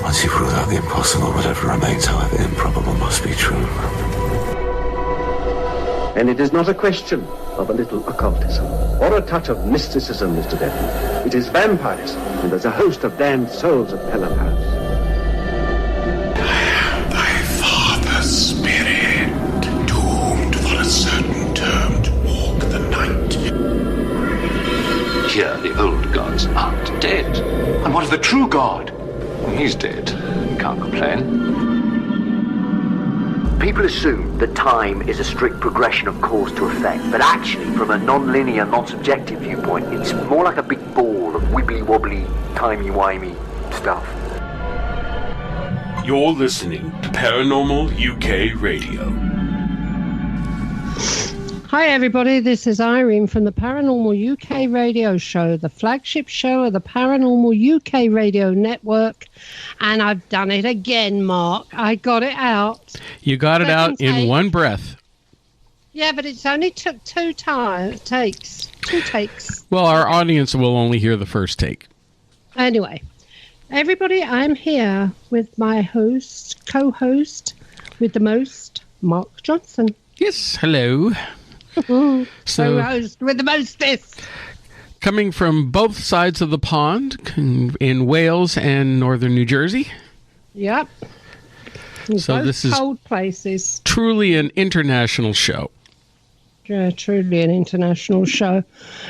Once you've ruled out the impossible, whatever remains, however improbable, must be true. And it is not a question of a little occultism or a touch of mysticism, Mr. Denton. It is vampires, and there's a host of damned souls at Pelham House. I am thy father's spirit, doomed for a certain term to walk the night. Here, the old gods aren't dead. And what of the true god? He's dead. Can't complain. People assume that time is a strict progression of cause to effect, but actually, from a non-linear, non-subjective viewpoint, it's more like a big ball of wibbly-wobbly, timey-wimey stuff. You're listening to Paranormal UK Radio. Hi everybody, this is Irene from the Paranormal UK Radio Show, the flagship show of the Paranormal UK Radio Network. And I've done it again, Mark. I got it out. You got it out in one breath. Yeah, but it's only took two takes. Well, our audience will only hear the first take. Anyway, everybody, I'm here with my co-host with the most, Mark Johnson. Yes, hello. Co-host with the mostest. Coming from both sides of the pond, in Wales and northern New Jersey. Yep. So this is cold places. Truly an international show. Yeah, truly an international show.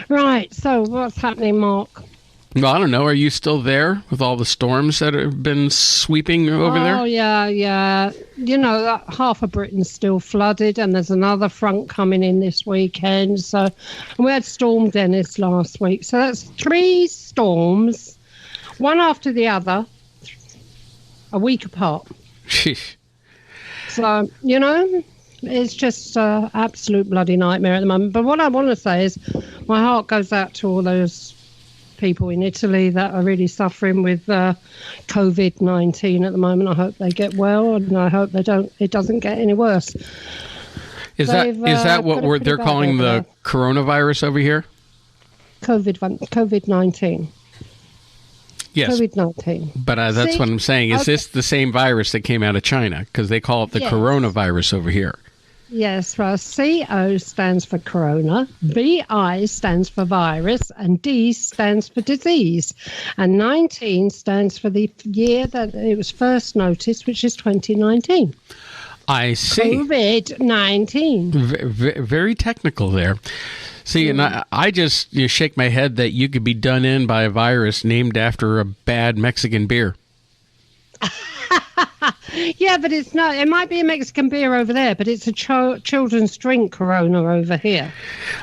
Right, so what's happening, Mark? Well, I don't know. Are you still there with all the storms that have been sweeping over there? Oh, yeah. You know, half of Britain's still flooded, and there's another front coming in this weekend. So, and we had Storm Dennis last week. So that's 3 storms, one after the other, a week apart. So, you know, it's just an absolute bloody nightmare at the moment. But what I want to say is my heart goes out to all those people in Italy that are really suffering with COVID-19 at the moment. I hope they get well, and I hope it doesn't get any worse. Is that what they're calling the coronavirus over here? COVID-19. Yes. COVID-19. But that's what I'm saying. Is this the same virus that came out of China? Because they call it the coronavirus over here. Yes, well, CO stands for corona, BI stands for virus, and D stands for disease. And 19 stands for the year that it was first noticed, which is 2019. I see. COVID-19. Very technical there. See, and I just shake my head that you could be done in by a virus named after a bad Mexican beer. Yeah, but it's not. It might be a Mexican beer over there, but it's a children's drink Corona over here.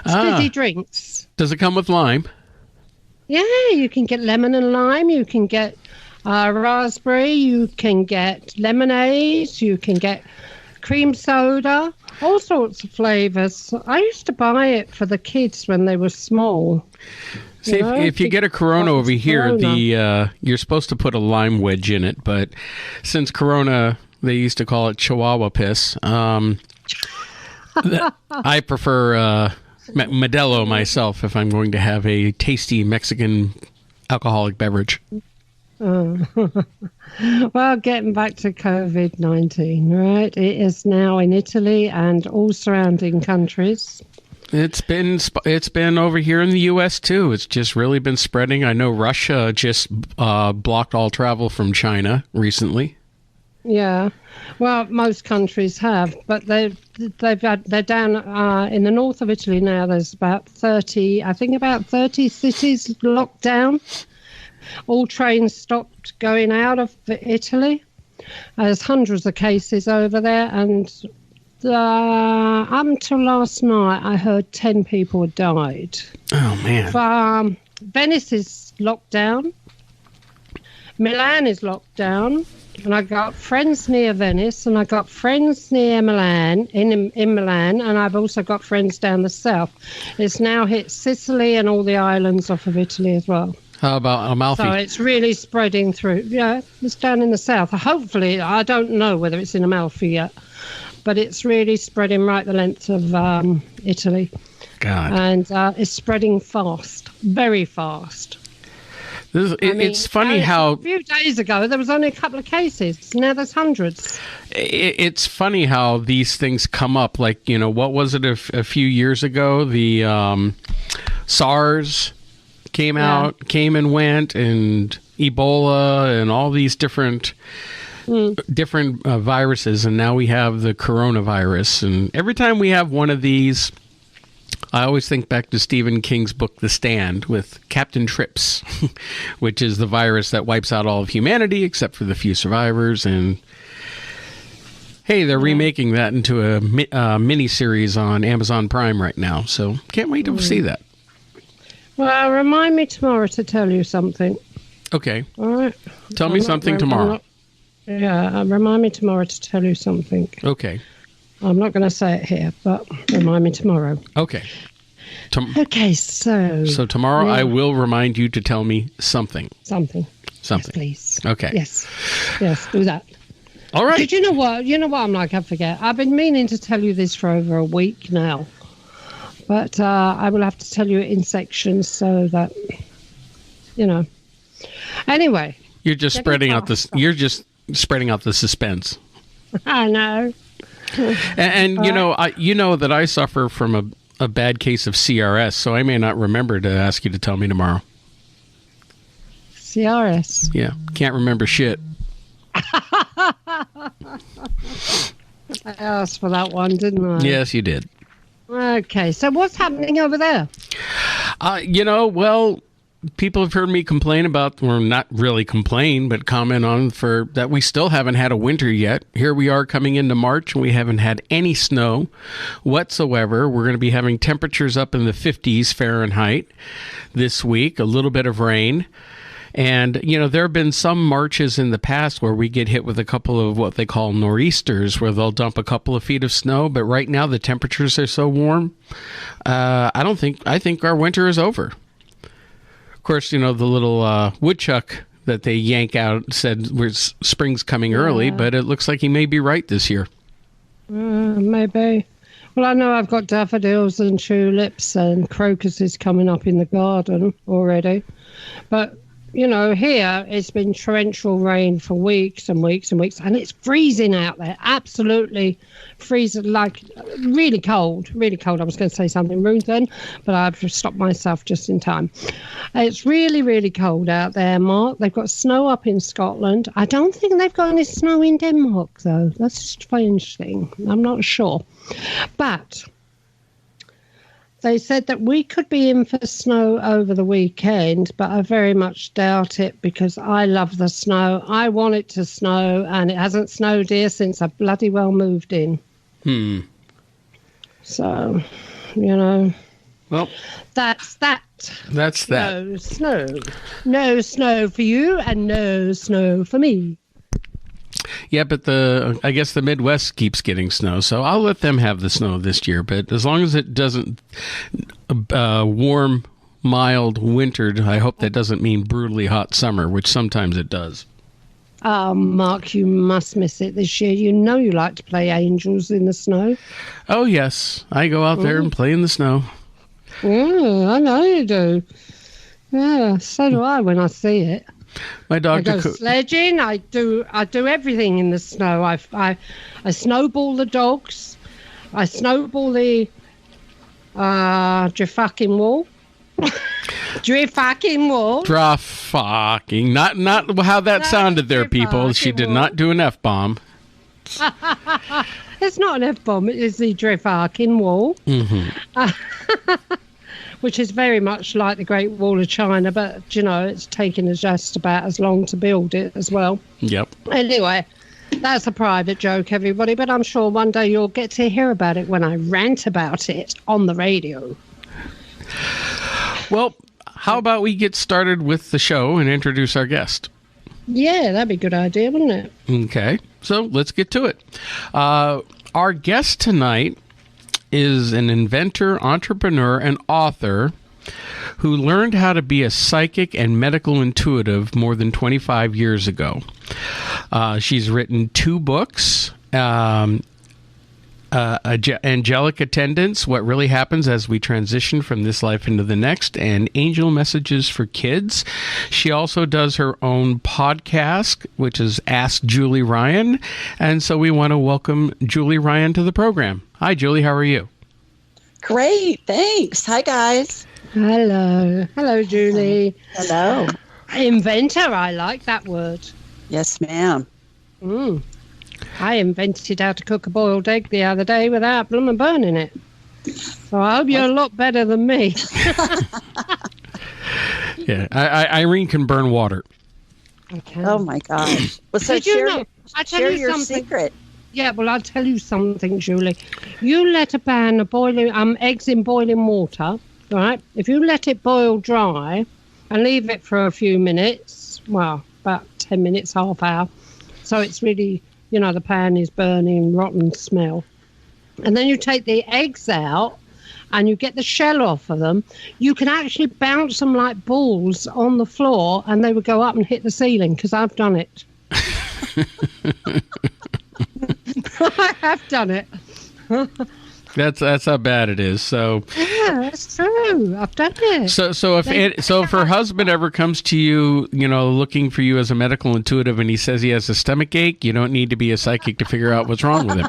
It's fizzy drinks. Does it come with lime? Yeah, you can get lemon and lime. You can get raspberry. You can get lemonade. You can get cream soda. All sorts of flavors. I used to buy it for the kids when they were small. See, if you get a Corona over here, you're supposed to put a lime wedge in it, but since Corona, they used to call it Chihuahua piss. I prefer Modelo myself if I'm going to have a tasty Mexican alcoholic beverage. Well, getting back to COVID-19, right? It is now in Italy and all surrounding countries. It's been over here in the U.S. too. It's just really been spreading. I know Russia just blocked all travel from China recently. Yeah, well, most countries have, but they're down in the north of Italy now. There's about 30 cities locked down. All trains stopped going out of Italy. There's hundreds of cases over there, and up until last night, I heard 10 people had died. Oh, man. Venice is locked down. Milan is locked down. And I got friends near Venice, and I got friends near Milan, in Milan, and I've also got friends down the south. It's now hit Sicily and all the islands off of Italy as well. How about Amalfi? So it's really spreading through. Yeah, it's down in the south. Hopefully, I don't know whether it's in Amalfi yet. But it's really spreading right the length of Italy. God. And it's spreading fast, very fast. It's funny how... A few days ago, there was only a couple of cases. Now there's hundreds. It's funny how these things come up. Like, what was it a few years ago? The SARS came and went, and Ebola and all these different viruses. And now we have the coronavirus. And every time we have one of these... I always think back to Stephen King's book, The Stand, with Captain Trips, which is the virus that wipes out all of humanity except for the few survivors. And, hey, they're remaking that into a mini-series on Amazon Prime right now. So can't wait to see that. Well, remind me tomorrow to tell you something. Okay. All right. Tell me something tomorrow. Remind me tomorrow to tell you something. Okay. I'm not going to say it here, but remind me tomorrow. Okay. Okay, so tomorrow I will remind you to tell me something. Something. Something. Yes, please. Okay. Yes, do that. All right. Did you know what? You know what I'm like? I forget. I've been meaning to tell you this for over a week now, but I will have to tell you it in sections so that, Anyway. You're just spreading out this. You're just spreading out the suspense. I know. And that I suffer from a bad case of CRS, so I may not remember to ask you to tell me tomorrow. CRS? Yeah, can't remember shit. I asked for that one, didn't I? Yes, you did. Okay, so what's happening over there? People have heard me complain about, or not really complain, but comment on that we still haven't had a winter yet. Here we are coming into March, and we haven't had any snow whatsoever. We're going to be having temperatures up in the 50s Fahrenheit this week, a little bit of rain. And, there have been some Marches in the past where we get hit with a couple of what they call nor'easters, where they'll dump a couple of feet of snow. But right now, the temperatures are so warm, I think our winter is over. Of course, the little woodchuck that they yank out said spring's coming early, but it looks like he may be right this year. Maybe. Well, I know I've got daffodils and tulips and crocuses coming up in the garden already. But, here it's been torrential rain for weeks and weeks and weeks, and it's freezing out there. Absolutely freezing, like really cold, really cold. I was going to say something rude then, but I've stopped myself just in time. It's really, really cold out there, Mark. They've got snow up in Scotland. I don't think they've got any snow in Denmark, though. That's a strange thing. I'm not sure. But they said that we could be in for snow over the weekend, but I very much doubt it because I love the snow. I want it to snow, and it hasn't snowed here since I bloody well moved in. So, Well, that's that. That's that. No snow. No snow for you and no snow for me. Yeah, but I guess the Midwest keeps getting snow, so I'll let them have the snow this year. But as long as it doesn't warm, mild winter, I hope that doesn't mean brutally hot summer, which sometimes it does. Mark, you must miss it this year. You know you like to play angels in the snow. Oh, yes. I go out there and play in the snow. I know you do. Yeah, so do I when I see it. My dog I go sledging. I do everything in the snow. I snowball the dogs. I snowball the fucking wall. Fucking wall. Fucking. Not how that sounded there, people. She did not do an F-bomb. It's not an F-bomb. It is the fucking wall. Mm-hmm. Which is very much like the Great Wall of China, but, it's taken us just about as long to build it as well. Yep. Anyway, that's a private joke, everybody, but I'm sure one day you'll get to hear about it when I rant about it on the radio. Well, how about we get started with the show and introduce our guest? Yeah, that'd be a good idea, wouldn't it? Okay, so let's get to it. Our guest tonight is an inventor, entrepreneur, and author who learned how to be a psychic and medical intuitive more than 25 years ago. She's written 2 books, angelic attendants, what really happens as we transition from this life into the next, and angel messages for kids. She also does her own podcast, which is Ask Julie Ryan. And so we want to welcome Julie Ryan to the program. Hi, Julie. How are you? Great. Thanks. Hi, guys. Hello. Hello, Julie. Hello. Inventor. I like that word. Yes, ma'am. I invented how to cook a boiled egg the other day without blooming burning it. So I hope you're a lot better than me. Yeah, Irene can burn water. Okay. Oh, my gosh. Well, so Did you share, know? share your secret. Yeah, well, I'll tell you something, Julie. You let a pan of boiling eggs in boiling water, right? If you let it boil dry and leave it for a few minutes, well, about 10 minutes, half hour, so it's really, the pan is burning, rotten smell. And then you take the eggs out and you get the shell off of them. You can actually bounce them like balls on the floor and they would go up and hit the ceiling, because I've done it. I have done it. That's how bad it is. So yeah, that's true. I've done it. So if her husband ever comes to you, looking for you as a medical intuitive, and he says he has a stomach ache, you don't need to be a psychic to figure out what's wrong with him.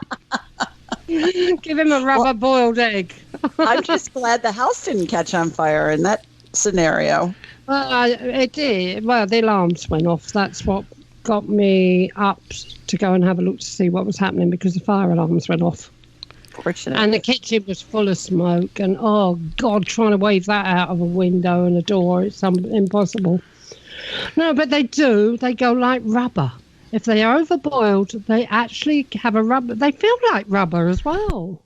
Give him a rubber boiled egg. I'm just glad the house didn't catch on fire in that scenario. Well, it did. Well, the alarms went off. That's what got me up to go and have a look to see what was happening, because the fire alarms went off. Fortunately. And the kitchen was full of smoke, and oh God, trying to wave that out of a window and a door, it's impossible. No, but they do. They go like rubber. If they are overboiled, they actually have a rubber. They feel like rubber as well.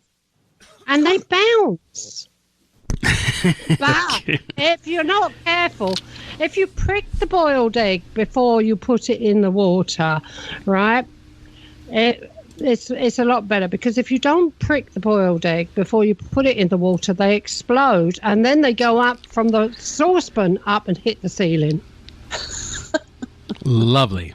And they bounce. But if you're not careful, if you prick the boiled egg before you put it in the water, right, it's a lot better, because if you don't prick the boiled egg before you put it in the water, they explode, and then they go up from the saucepan up and hit the ceiling. Lovely.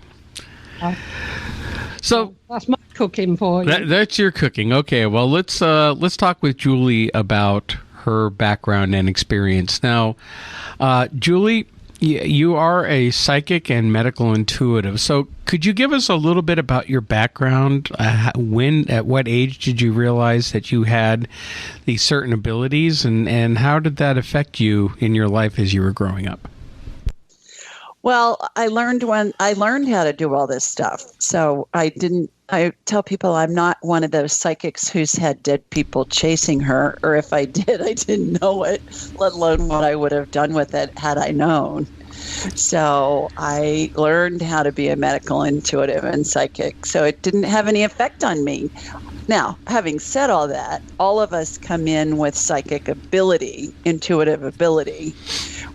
So that's my cooking for you. That's your cooking. Okay, well, let's talk with Julie about her background and experience. Now, Julie, you are a psychic and medical intuitive. So could you give us a little bit about your background? At what age did you realize that you had these certain abilities, and how did that affect you in your life as you were growing up? Well, I learned how to do all this stuff. So I tell people I'm not one of those psychics who's had dead people chasing her, or if I did, I didn't know it, let alone what I would have done with it had I known. So I learned how to be a medical intuitive and psychic. So it didn't have any effect on me. Now, having said all that, all of us come in with psychic ability, intuitive ability,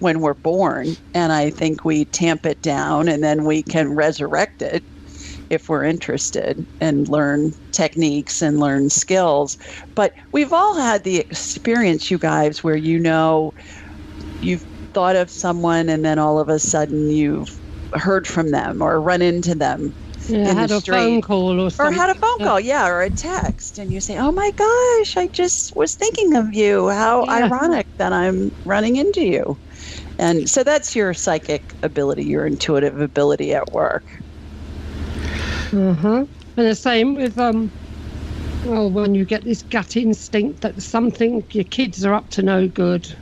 when we're born, and I think we tamp it down and then we can resurrect it if we're interested and learn techniques and learn skills. But we've all had the experience, you guys, where you've thought of someone and then all of a sudden you've heard from them or run into them. Yeah, had a phone call or something. Or had a phone call, or a text. And you say, oh my gosh, I just was thinking of you. How ironic that I'm running into you. And so that's your psychic ability, your intuitive ability at work. And the same with, when you get this gut instinct that your kids are up to no good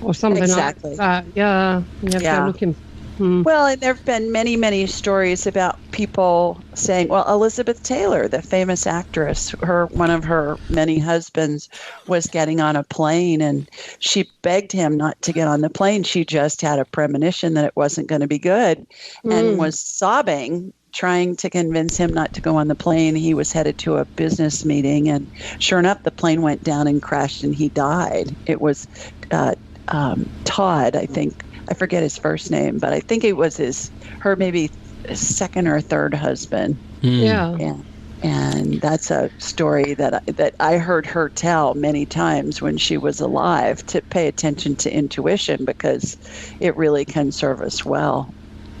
or something like that. Yeah. They're looking. Well, and there have been many, many stories about people saying, well, Elizabeth Taylor, the famous actress, one of her many husbands was getting on a plane and she begged him not to get on the plane. She just had a premonition that it wasn't going to be good and was sobbing, trying to convince him not to go on the plane. He was headed to a business meeting, and sure enough, the plane went down and crashed and he died. It was Todd, I think. I forget his first name, but I think it was her maybe second or third husband. Yeah. And that's a story that I heard her tell many times when she was alive, to pay attention to intuition, because it really can serve us well.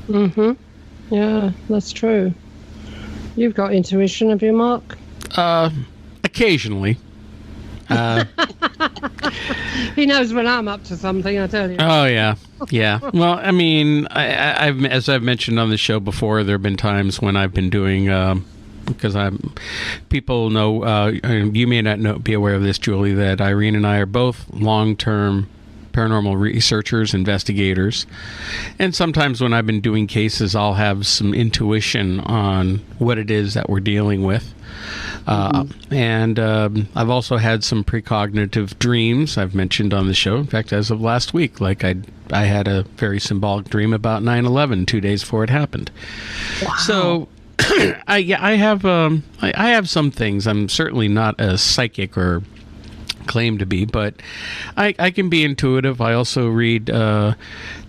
Yeah, that's true. You've got intuition, have you, Mark? Occasionally. He knows when I'm up to something, I tell you. Oh, yeah. Yeah. Well, I mean, I've as I've mentioned on the show before, there have been times when I've been doing, because people know, you may not be aware of this, Julie, that Irene and I are both long-term paranormal researchers, investigators. And sometimes when I've been doing cases, I'll have some intuition on what it is that we're dealing with. And I've also had some precognitive dreams I've mentioned on the show. In fact, as of last week, like I had a very symbolic dream about 9/11 2 days before it happened. Wow. So I have some things. I'm certainly not a psychic or claim to be, but I can be intuitive. I also read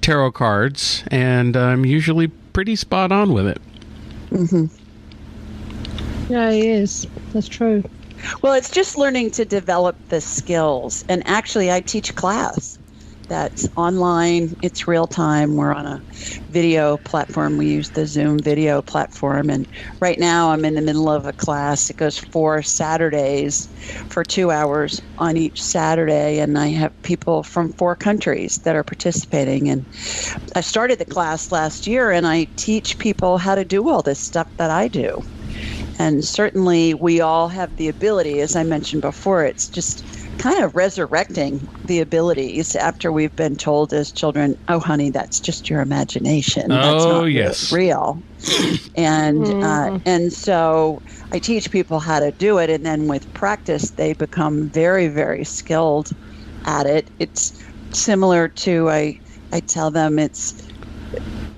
tarot cards, and I'm usually pretty spot on with it. Mm-hmm. Yeah, he is. That's true. Well, it's just learning to develop the skills. And actually, I teach class that's online. It's real time. We're on a video platform. We use the Zoom video platform. And right now, I'm in the middle of a class. It goes 4 Saturdays for 2 hours on each Saturday. And I have people from 4 countries that are participating. And I started the class last year, and I teach people how to do all this stuff that I do. And certainly we all have the ability, as I mentioned before, it's just kind of resurrecting the abilities after we've been told as children, oh, honey, that's just your imagination. That's not yes. real. And so I teach people how to do it. And then with practice, they become very, very skilled at it. It's similar to, I tell them it's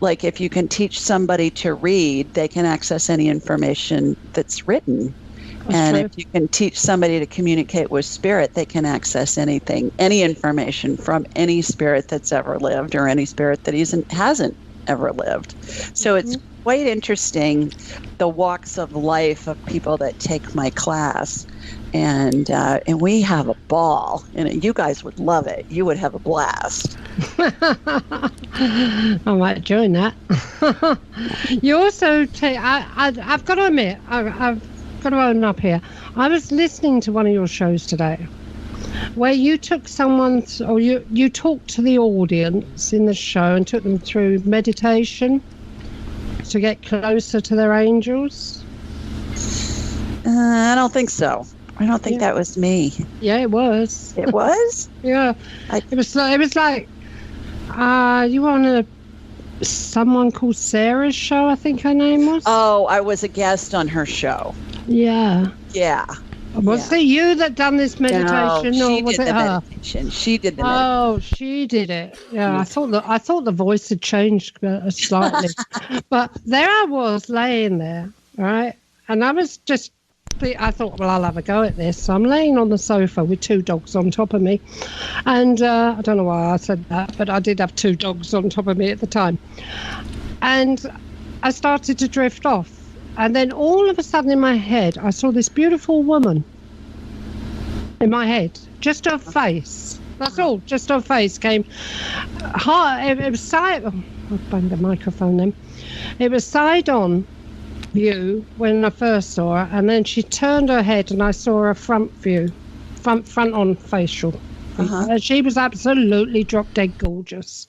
like if you can teach somebody to read, they can access any information that's written. And if you can teach somebody to communicate with spirit, they can access anything, any information from any spirit that's ever lived or any spirit that hasn't ever lived. So it's quite interesting, the walks of life of people that take my class. And we have a ball. And you guys would love it. You would have a blast. I might join that. You also take, I've got to admit, I've got to own up here. I was listening to one of your shows today where you took someone's, or you talked to the audience in the show and took them through meditation to get closer to their angels. I don't think so. I don't think that was me. Yeah, it was. It was? Yeah. It was like you on someone called Sarah's show, I think her name was. Oh, I was a guest on her show. Yeah. Yeah. Was it you that done this meditation, or was it her? Meditation. She did the meditation. Oh, she did it. Yeah, I thought the voice had changed slightly, but there I was laying there, right, and I was just. I thought, well, I'll have a go at this. So I'm laying on the sofa with 2 dogs on top of me. And I don't know why I said that, but I did have 2 dogs on top of me at the time. And I started to drift off. And then all of a sudden in my head, I saw this beautiful woman in my head. Just her face. That's all. Just her face came. It was side. Oh, I'll bang the microphone then. It was side on view when I first saw her, and then she turned her head and I saw her front view, front on facial. And she was absolutely drop dead gorgeous.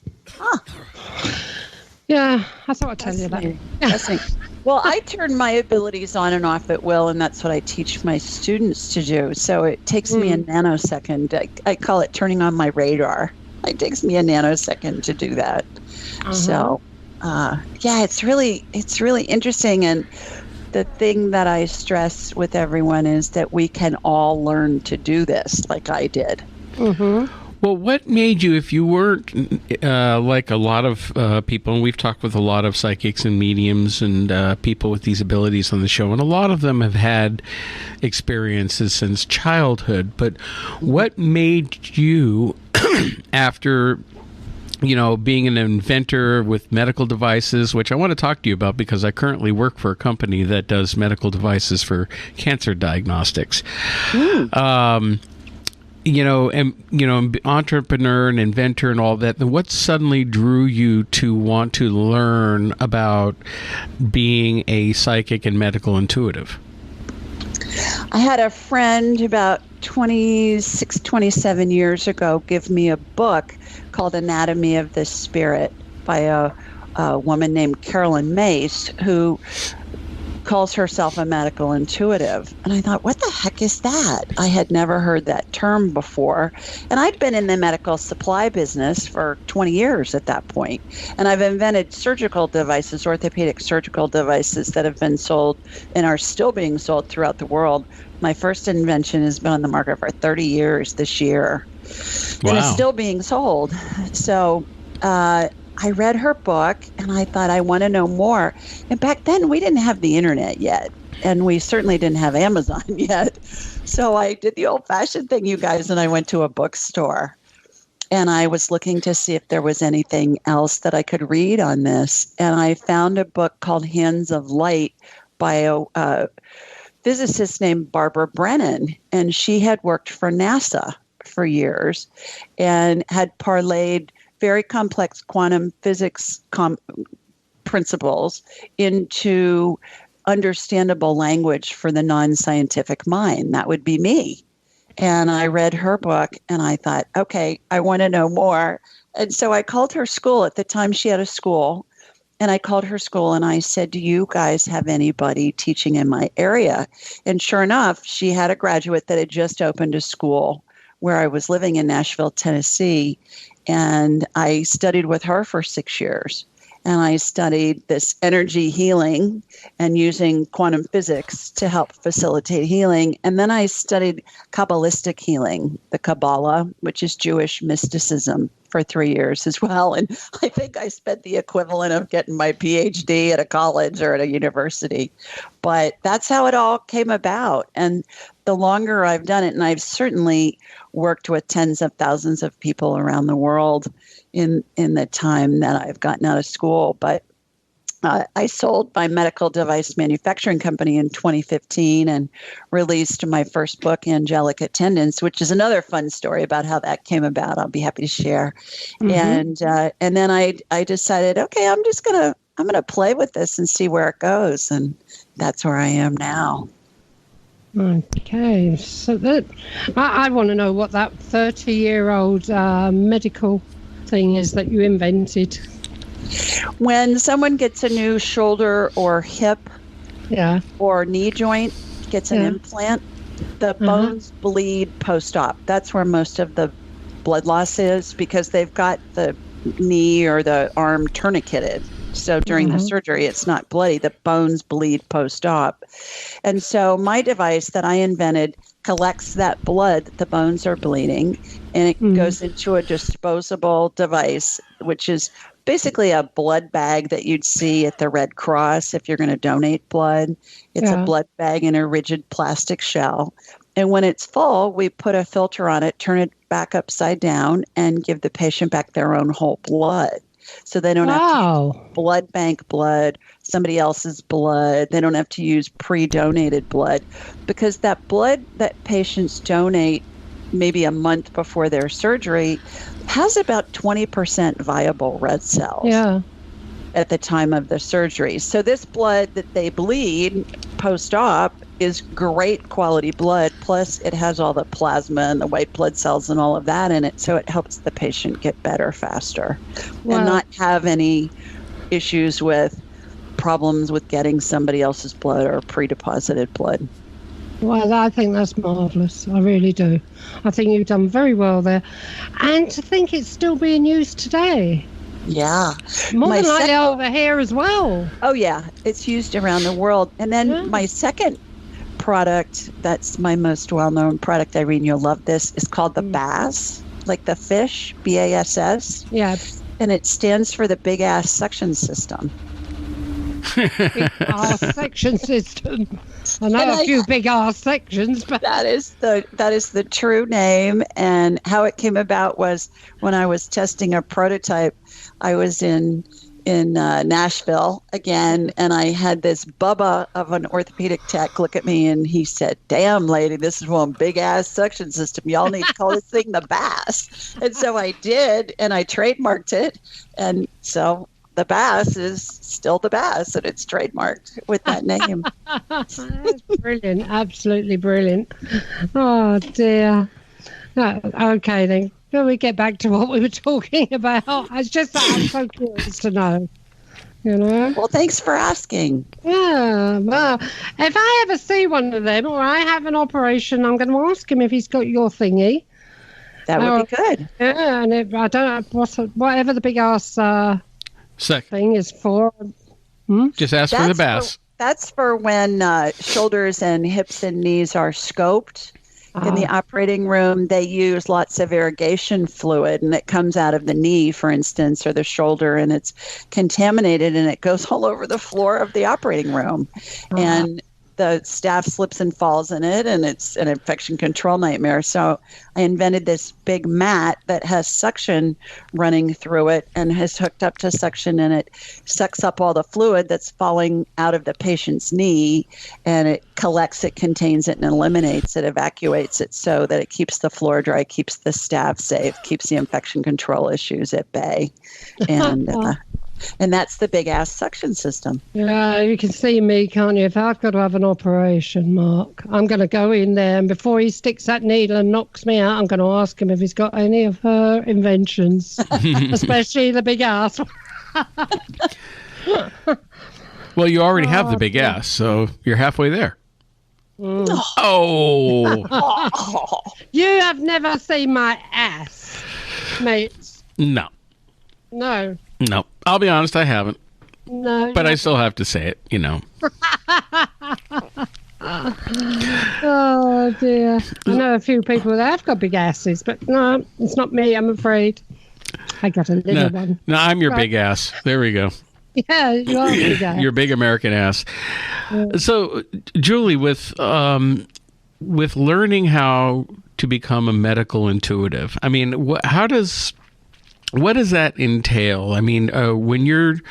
Yeah, I thought I'd tell you that. Well, I turn my abilities on and off at will, and that's what I teach my students to do. So it takes me a nanosecond. I call it turning on my radar. It takes me a nanosecond to do that. So it's really interesting. And the thing that I stress with everyone is that we can all learn to do this like I did. Well, what made you, if you weren't like a lot of people, and we've talked with a lot of psychics and mediums and people with these abilities on the show, and a lot of them have had experiences since childhood, but what made you, after being an inventor with medical devices, which I want to talk to you about because I currently work for a company that does medical devices for cancer diagnostics. Entrepreneur and inventor and all that. What suddenly drew you to want to learn about being a psychic and medical intuitive? I had a friend about 26, 27 years ago give me a book called Anatomy of the Spirit by a woman named Carolyn Mace, who calls herself a medical intuitive. And I thought, what the heck is that? I had never heard that term before. And I'd been in the medical supply business for 20 years at that point. And I've invented surgical devices, orthopedic surgical devices that have been sold and are still being sold throughout the world. My first invention has been on the market for 30 years this year. Wow. And it's still being sold. So, I read her book and I thought, I want to know more. And back then we didn't have the internet yet. And we certainly didn't have Amazon yet. So I did the old fashioned thing, you guys, and I went to a bookstore. And I was looking to see if there was anything else that I could read on this. And I found a book called Hands of Light by a physicist named Barbara Brennan. And she had worked for NASA for years and had parlayed very complex quantum physics principles into understandable language for the non-scientific mind. That would be me. And I read her book and I thought, okay, I want to know more. And so I called her school. At the time she had a school. And I called her school and I said, do you guys have anybody teaching in my area? And sure enough, she had a graduate that had just opened a school where I was living in Nashville, Tennessee. And I studied with her for 6 years. And I studied this energy healing and using quantum physics to help facilitate healing. And then I studied Kabbalistic healing, the Kabbalah, which is Jewish mysticism, for 3 years as well. And I think I spent the equivalent of getting my PhD at a college or at a university. But that's how it all came about. And the longer I've done it, and I've certainly worked with tens of thousands of people around the world in the time that I've gotten out of school. But I sold my medical device manufacturing company in 2015 and released my first book, Angelic Attendants, which is another fun story about how that came about. I'll be happy to share. Mm-hmm. And then I decided, okay, I'm gonna play with this and see where it goes, and that's where I am now. Okay, so I want to know what that 30-year-old medical thing is that you invented. When someone gets a new shoulder or hip or knee joint, gets an implant, the bones bleed post-op. That's where most of the blood loss is because they've got the knee or the arm tourniqueted. So during the surgery, it's not bloody. The bones bleed post-op. And so my device that I invented collects that blood that the bones are bleeding, and it goes into a disposable device, which is basically a blood bag that you'd see at the Red Cross if you're going to donate blood. It's a blood bag in a rigid plastic shell. And when it's full, we put a filter on it, turn it back upside down, and give the patient back their own whole blood. So they don't have to use blood bank blood, somebody else's blood. They don't have to use pre-donated blood because that blood that patients donate maybe a month before their surgery has about 20% viable red cells at the time of the surgery. So this blood that they bleed post-op is great quality blood, plus it has all the plasma and the white blood cells and all of that in it, so it helps the patient get better faster and not have any issues with problems with getting somebody else's blood or pre-deposited blood. Well, I think that's marvellous. I really do. I think you've done very well there. And to think it's still being used today. Yeah. More than likely over here as well. Oh, yeah. It's used around the world. And then my second product, that's my most well-known product, Irene, you'll love this, is called the BASS, like the fish, BASS. Yeah. And it stands for the Big Ass Suction System. Big ass section system. I know a few big ass sections, but that is the true name. And how it came about was when I was testing a prototype. I was in Nashville again, and I had this bubba of an orthopedic tech look at me, and he said, "Damn, lady, this is one big ass suction system. Y'all need to call this thing the BASS." And so I did, and I trademarked it, and so the bass is still the bass, and it's trademarked with that name. That's brilliant. Absolutely brilliant. Oh, dear. No, okay, then. Can we get back to what we were talking about? It's just that I'm so curious to know. You know? Well, thanks for asking. Yeah, well, if I ever see one of them or I have an operation, I'm going to ask him if he's got your thingy. That would be good. Yeah, and if I don't know, whatever the big ass thing is for. Just ask for the bass. That's for when shoulders and hips and knees are scoped. In the operating room, they use lots of irrigation fluid, and it comes out of the knee, for instance, or the shoulder, and it's contaminated, and it goes all over the floor of the operating room. And the staff slips and falls in it, and it's an infection control nightmare. So I invented this big mat that has suction running through it and has hooked up to suction, and it sucks up all the fluid that's falling out of the patient's knee, and it collects it, contains it, and eliminates it, evacuates it, so that it keeps the floor dry, keeps the staff safe, keeps the infection control issues at bay. And that's the big ass suction system. Yeah, you can see me, can't you? If I've got to have an operation, Mark, I'm going to go in there, and before he sticks that needle and knocks me out, I'm going to ask him if he's got any of her inventions, especially the big ass. Well, you already have the big ass, so you're halfway there. Oh. You have never seen my ass, mates. No. No. No. I'll be honest, I haven't. No. But I still have to say it, you know. Oh, dear. I know a few people that have got big asses, but no, it's not me, I'm afraid. I got a little one. No, I'm your big ass. There we go. Yeah, you are big ass. Your big American ass. Yeah. So, Julie, with learning how to become a medical intuitive, I mean, what does that entail? I mean, when you're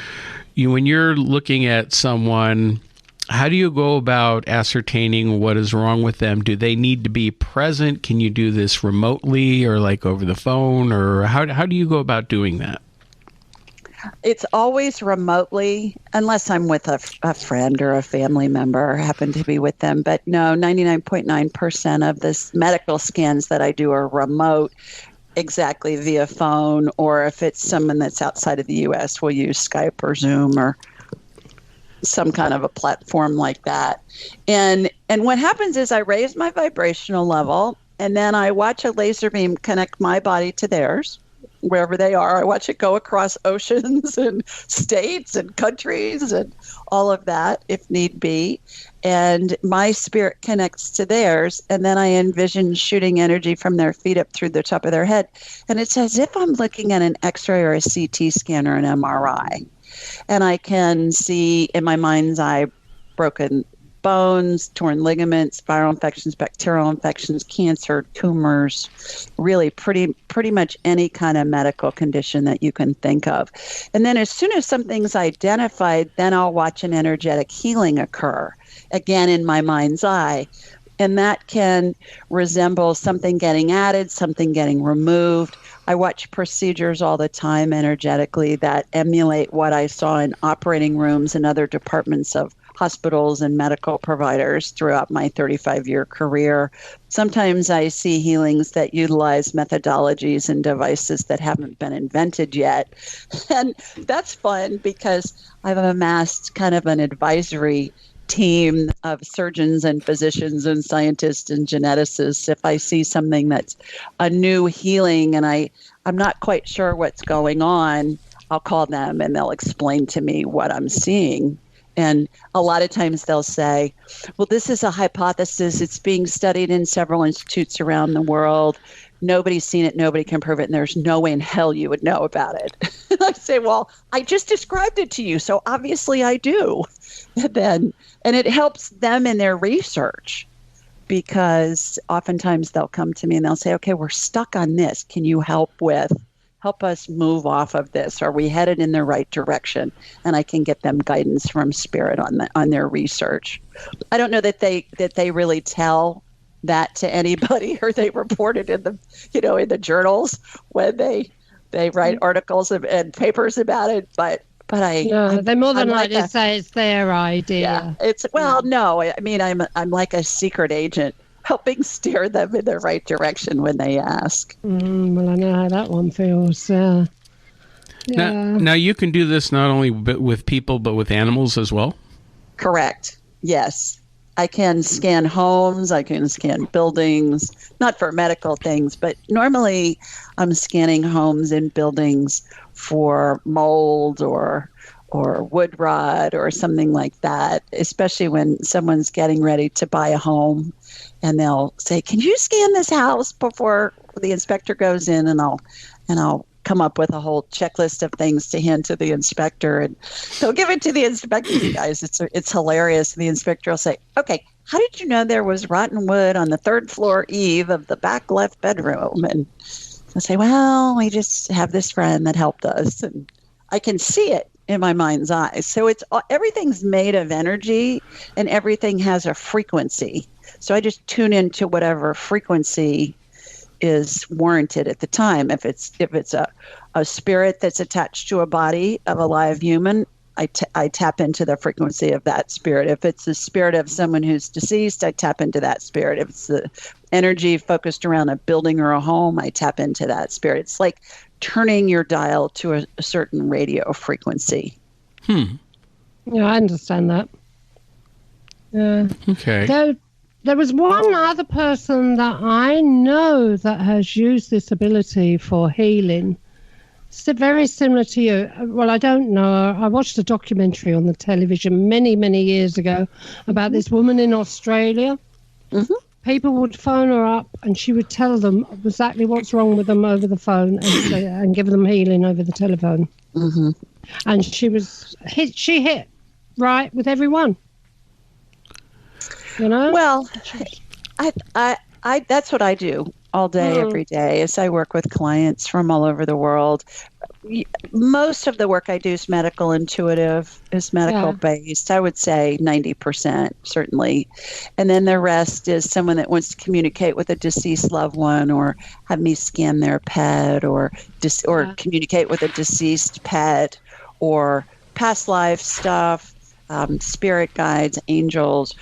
looking at someone, how do you go about ascertaining what is wrong with them? Do they need to be present? Can you do this remotely or like over the phone, or how do you go about doing that? It's always remotely, unless I'm with a friend or a family member or happen to be with them. But no, 99.9% of this medical scans that I do are remote, exactly via phone, or if it's someone that's outside of the U.S., we'll use Skype or Zoom or some kind of a platform like that. And what happens is I raise my vibrational level, and then I watch a laser beam connect my body to theirs, wherever they are. I watch it go across oceans and states and countries and all of that, if need be. And my spirit connects to theirs, and then I envision shooting energy from their feet up through the top of their head. And it's as if I'm looking at an X-ray or a CT scan or an MRI. And I can see in my mind's eye broken bones, torn ligaments, viral infections, bacterial infections, cancer, tumors, really pretty much any kind of medical condition that you can think of. And then as soon as something's identified, then I'll watch an energetic healing occur, again in my mind's eye. And that can resemble something getting added, something getting removed. I watch procedures all the time energetically that emulate what I saw in operating rooms and other departments of hospitals and medical providers throughout my 35-year career. Sometimes I see healings that utilize methodologies and devices that haven't been invented yet. And that's fun because I've amassed kind of an advisory team of surgeons and physicians and scientists and geneticists. If I see something that's a new healing and I'm not quite sure what's going on, I'll call them and they'll explain to me what I'm seeing. And a lot of times they'll say, well, this is a hypothesis. It's being studied in several institutes around the world. Nobody's seen it. Nobody can prove it. And there's no way in hell you would know about it. And I say, well, I just described it to you. So obviously I do. And it helps them in their research, because oftentimes they'll come to me and they'll say, okay, we're stuck on this. Can you help us move off of this? Are we headed in the right direction? And I can get them guidance from spirit on their research. I don't know that they really tell that to anybody, or they report it in the journals when they write articles and papers about it. But No, they more than I'm likely say it's their idea. Yeah, no, I mean, I'm like a secret agent helping steer them in the right direction when they ask. Well, I know how that one feels. Yeah. Now you can do this not only with people, but with animals as well? Correct. Yes. I can scan homes. I can scan buildings, not for medical things, but normally I'm scanning homes and buildings for mold or wood rot or something like that, especially when someone's getting ready to buy a home and they'll say, "Can you scan this house before the inspector goes in?" And I'll come up with a whole checklist of things to hand to the inspector, and they'll give it to the inspector. You guys, it's hilarious. And the inspector will say, "Okay, how did you know there was rotten wood on the third floor eave of the back left bedroom?" And I say, "Well, we just have this friend that helped us," and I can see it in my mind's eye. So everything's made of energy, and everything has a frequency. So I just tune into whatever frequency is warranted at the time. If it's a spirit that's attached to a body of a live human, I tap into the frequency of that spirit. If it's the spirit of someone who's deceased, I tap into that spirit. If it's the energy focused around a building or a home, I tap into that spirit. It's like turning your dial to a certain radio frequency. Yeah, I understand that. Yeah. Okay. There was one other person that I know that has used this ability for healing. It's very similar to you. Well, I don't know. I watched a documentary on the television many, many years ago about this woman in Australia. Mm-hmm. People would phone her up and she would tell them exactly what's wrong with them over the phone and give them healing over the telephone. Mm-hmm. And she hit right with everyone. You know? Well, I that's what I do all day, every day, as I work with clients from all over the world. Most of the work I do is medical intuitive, is medical based. I would say 90%, certainly. And then the rest is someone that wants to communicate with a deceased loved one, or have me scan their pet, or communicate with a deceased pet, or past life stuff, spirit guides, angels.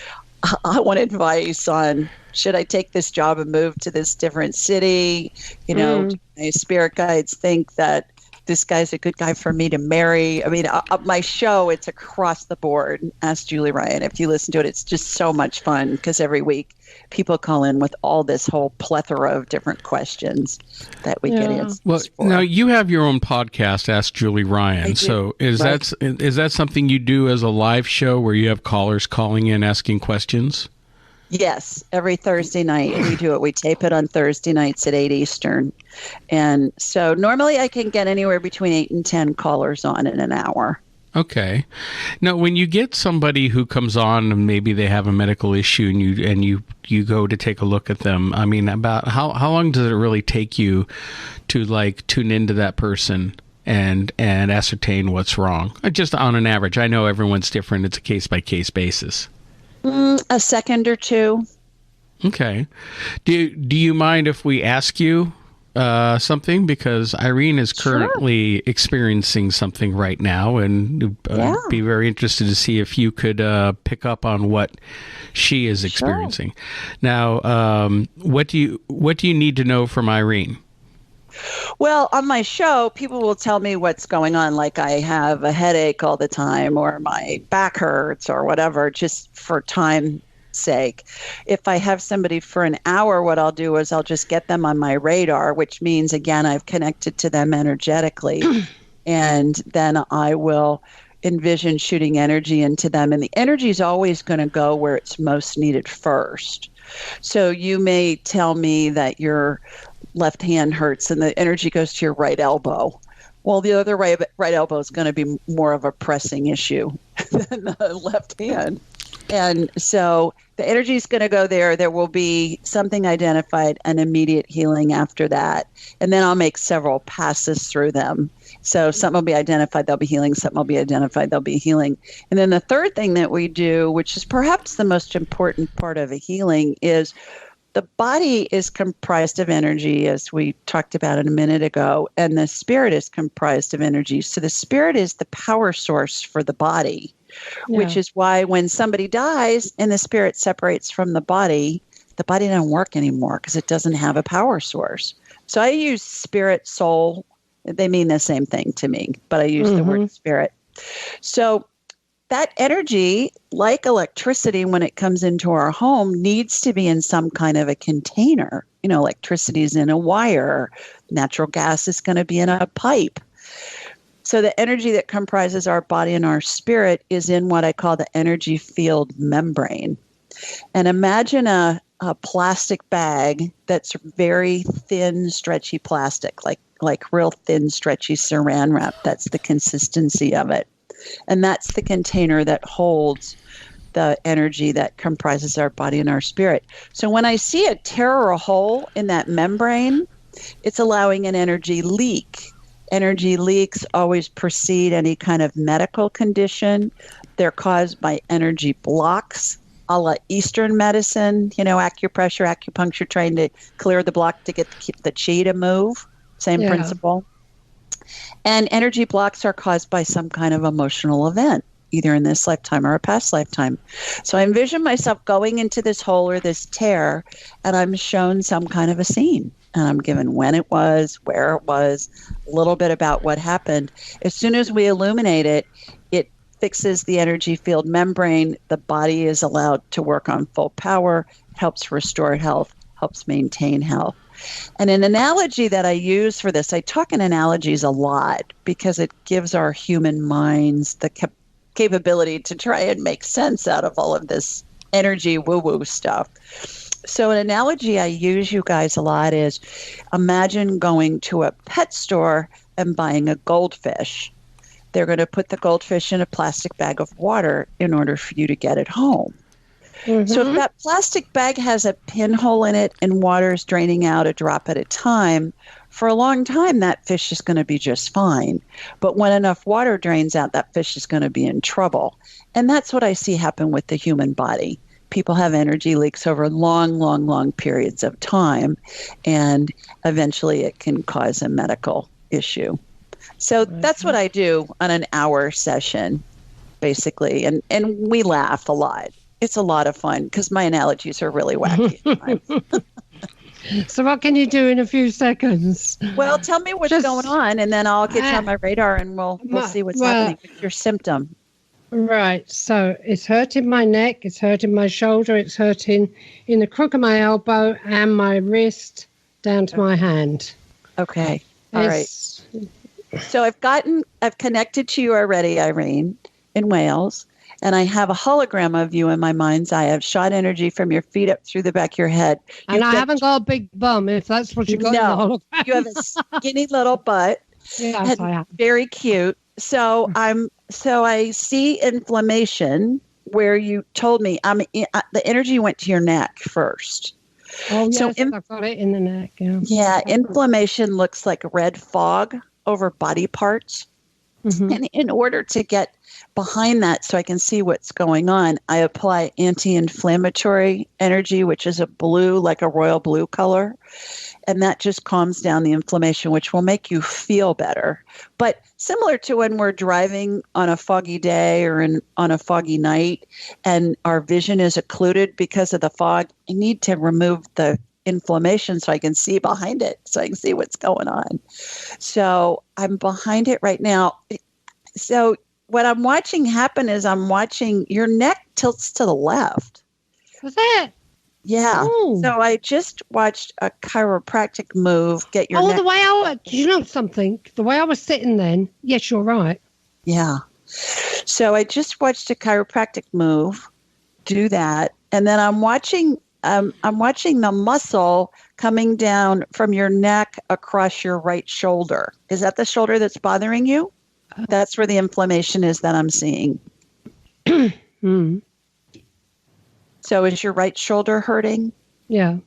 I want advice on, should I take this job and move to this different city? You know, my spirit guides think that this guy's a good guy for me to marry. I mean, my show, it's across the board. Ask Julie Ryan. If you listen to it, it's just so much fun, because every week people call in with all this whole plethora of different questions that we get answers for. Now you have your own podcast, Ask Julie Ryan. So is that something you do as a live show where you have callers calling in asking questions? Yes, every Thursday night we do it. We tape it on Thursday nights at 8 Eastern. And so normally I can get anywhere between 8 and 10 callers on in an hour. Okay. Now, when you get somebody who comes on and maybe they have a medical issue and you go to take a look at them, I mean, about how long does it really take you to like tune into that person and ascertain what's wrong? Just on an average. I know everyone's different. It's a case-by-case basis. A second or two. Okay. Do you mind if we ask you something? Because Irene is currently experiencing something right now, and I'd be very interested to see if you could pick up on what she is experiencing. Now, what do you need to know from Irene? Well, on my show, people will tell me what's going on, like I have a headache all the time, or my back hurts, or whatever, just for time's sake. If I have somebody for an hour, what I'll do is I'll just get them on my radar, which means, again, I've connected to them energetically. And then I will envision shooting energy into them. And the energy is always going to go where it's most needed first. So you may tell me that your left hand hurts and the energy goes to your right elbow. Well, the other right elbow is going to be more of a pressing issue than the left hand. And so the energy is going to go there. There will be something identified, an immediate healing after that. And then I'll make several passes through them. So something will be identified, they'll be healing. Something will be identified, they'll be healing. And then the third thing that we do, which is perhaps the most important part of a healing, is the body is comprised of energy, as we talked about a minute ago, and the spirit is comprised of energy. So the spirit is the power source for the body, which is why when somebody dies and the spirit separates from the body doesn't work anymore because it doesn't have a power source. So I use spirit, soul. They mean the same thing to me, but I use the word spirit. So that energy, like electricity, when it comes into our home, needs to be in some kind of a container. You know, electricity is in a wire. Natural gas is going to be in a pipe. So the energy that comprises our body and our spirit is in what I call the energy field membrane. And imagine a plastic bag that's very thin, stretchy plastic, like real thin, stretchy saran wrap. That's the consistency of it. And that's the container that holds the energy that comprises our body and our spirit. So when I see a tear or a hole in that membrane, it's allowing an energy leak. Energy leaks always precede any kind of medical condition. They're caused by energy blocks, a la Eastern medicine, you know, acupressure, acupuncture, trying to clear the block to get the chi to move. Same principle. And energy blocks are caused by some kind of emotional event, either in this lifetime or a past lifetime. So I envision myself going into this hole or this tear, and I'm shown some kind of a scene. And I'm given when it was, where it was, a little bit about what happened. As soon as we illuminate it, it fixes the energy field membrane. The body is allowed to work on full power, helps restore health, helps maintain health. And an analogy that I use for this, I talk in analogies a lot because it gives our human minds the capability to try and make sense out of all of this energy woo-woo stuff. So an analogy I use, you guys, a lot is imagine going to a pet store and buying a goldfish. They're going to put the goldfish in a plastic bag of water in order for you to get it home. So if that plastic bag has a pinhole in it and water is draining out a drop at a time, for a long time, that fish is going to be just fine. But when enough water drains out, that fish is going to be in trouble. And that's what I see happen with the human body. People have energy leaks over long, long, long periods of time, and eventually it can cause a medical issue. So that's what I do on an hour session, basically. And we laugh a lot. It's a lot of fun because my analogies are really wacky at times. So what can you do in a few seconds? Well, tell me what's going on, and then I'll get you on my radar, and we'll see what's happening with your symptom. Right. So it's hurting my neck, it's hurting my shoulder, it's hurting in the crook of my elbow and my wrist down to my hand. Okay. All right. So I've connected to you already, Irene, in Wales. And I have a hologram of you in my mind's eye. I've shot energy from your feet up through the back of your head. And I haven't got a big bum, if that's what you got in the hologram. You have a skinny little butt. Yes, I have. Very cute. So I see inflammation where you told me the energy went to your neck first. Oh, yes, I've got it in the neck. Yeah, inflammation looks like red fog over body parts. And in order to get behind that so I can see what's going on, I apply anti-inflammatory energy, which is a blue, like a royal blue color. And that just calms down the inflammation, which will make you feel better. But similar to when we're driving on a foggy day or on a foggy night and our vision is occluded because of the fog, I need to remove the inflammation so I can see behind it, so I can see what's going on. So I'm behind it right now. So what I'm watching happen is I'm watching your neck tilts to the left. Was that? Yeah. Ooh. So I just watched a chiropractic move get your neck. The way you know something? The way I was sitting then, yes, you're right. Yeah. So I just watched a chiropractic move do that. And then I'm watching the muscle coming down from your neck across your right shoulder. Is that the shoulder that's bothering you? That's where the inflammation is that I'm seeing. So is your right shoulder hurting? Yeah.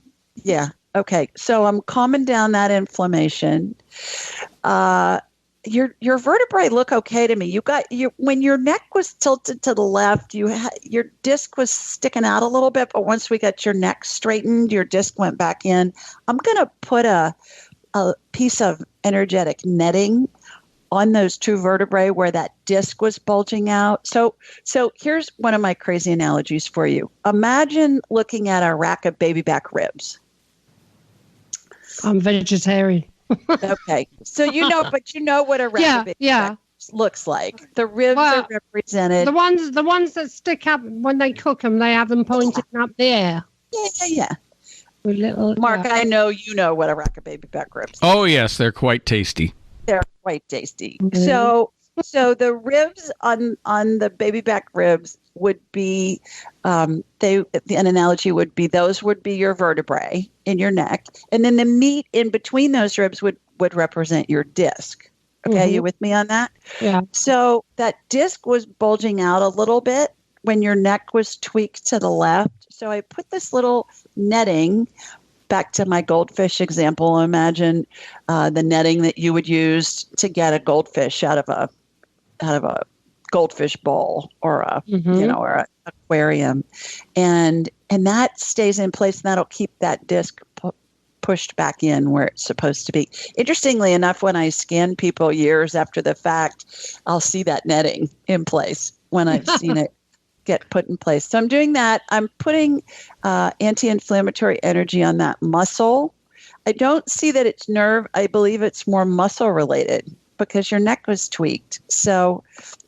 Yeah. Okay. So I'm calming down that inflammation. your vertebrae look okay to me. When your neck was tilted to the left, your disc was sticking out a little bit, but once we got your neck straightened, your disc went back in. I'm going to put a piece of energetic netting on those two vertebrae where that disc was bulging out. So here's one of my crazy analogies for you. Imagine looking at a rack of baby back ribs. I'm vegetarian. Okay. So you know what a rack of baby back looks like. The ribs are represented. The ones that stick up when they cook them, they have them pointing up the air. Yeah. With little, Mark, I know you know what a rack of baby back ribs. Oh yes, they're quite tasty. They're quite tasty. Mm-hmm. So the ribs on the baby back ribs would be, an analogy would be those would be your vertebrae in your neck, and then the meat in between those ribs would represent your disc. Okay, you with me on that? Yeah. So that disc was bulging out a little bit when your neck was tweaked to the left. So I put this little netting. Back to my goldfish example, imagine the netting that you would use to get a goldfish out of a goldfish bowl or a or an aquarium, and that stays in place, and that'll keep that disc pushed back in where it's supposed to be. Interestingly enough, when I scan people years after the fact, I'll see that netting in place when I've seen it get put in place. So I'm doing that. I'm putting anti-inflammatory energy on that muscle. I don't see that it's nerve. I believe it's more muscle related because your neck was tweaked. So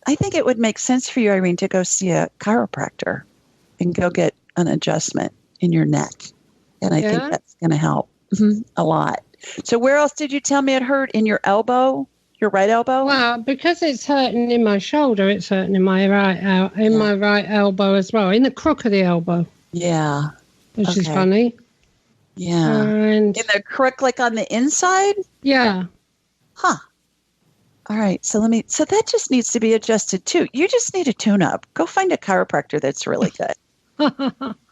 I think it would make sense for you, Irene, to go see a chiropractor and go get an adjustment in your neck. And I think that's going to help a lot. So where else did you tell me it hurt? In your elbow? Your right elbow? Well, because it's hurting in my shoulder, it's hurting in my my right elbow as well, in the crook of the elbow. Yeah. Which is funny. Yeah. And in the crook, like on the inside? Yeah. Huh. All right. So that just needs to be adjusted too. You just need a tune-up. Go find a chiropractor that's really good.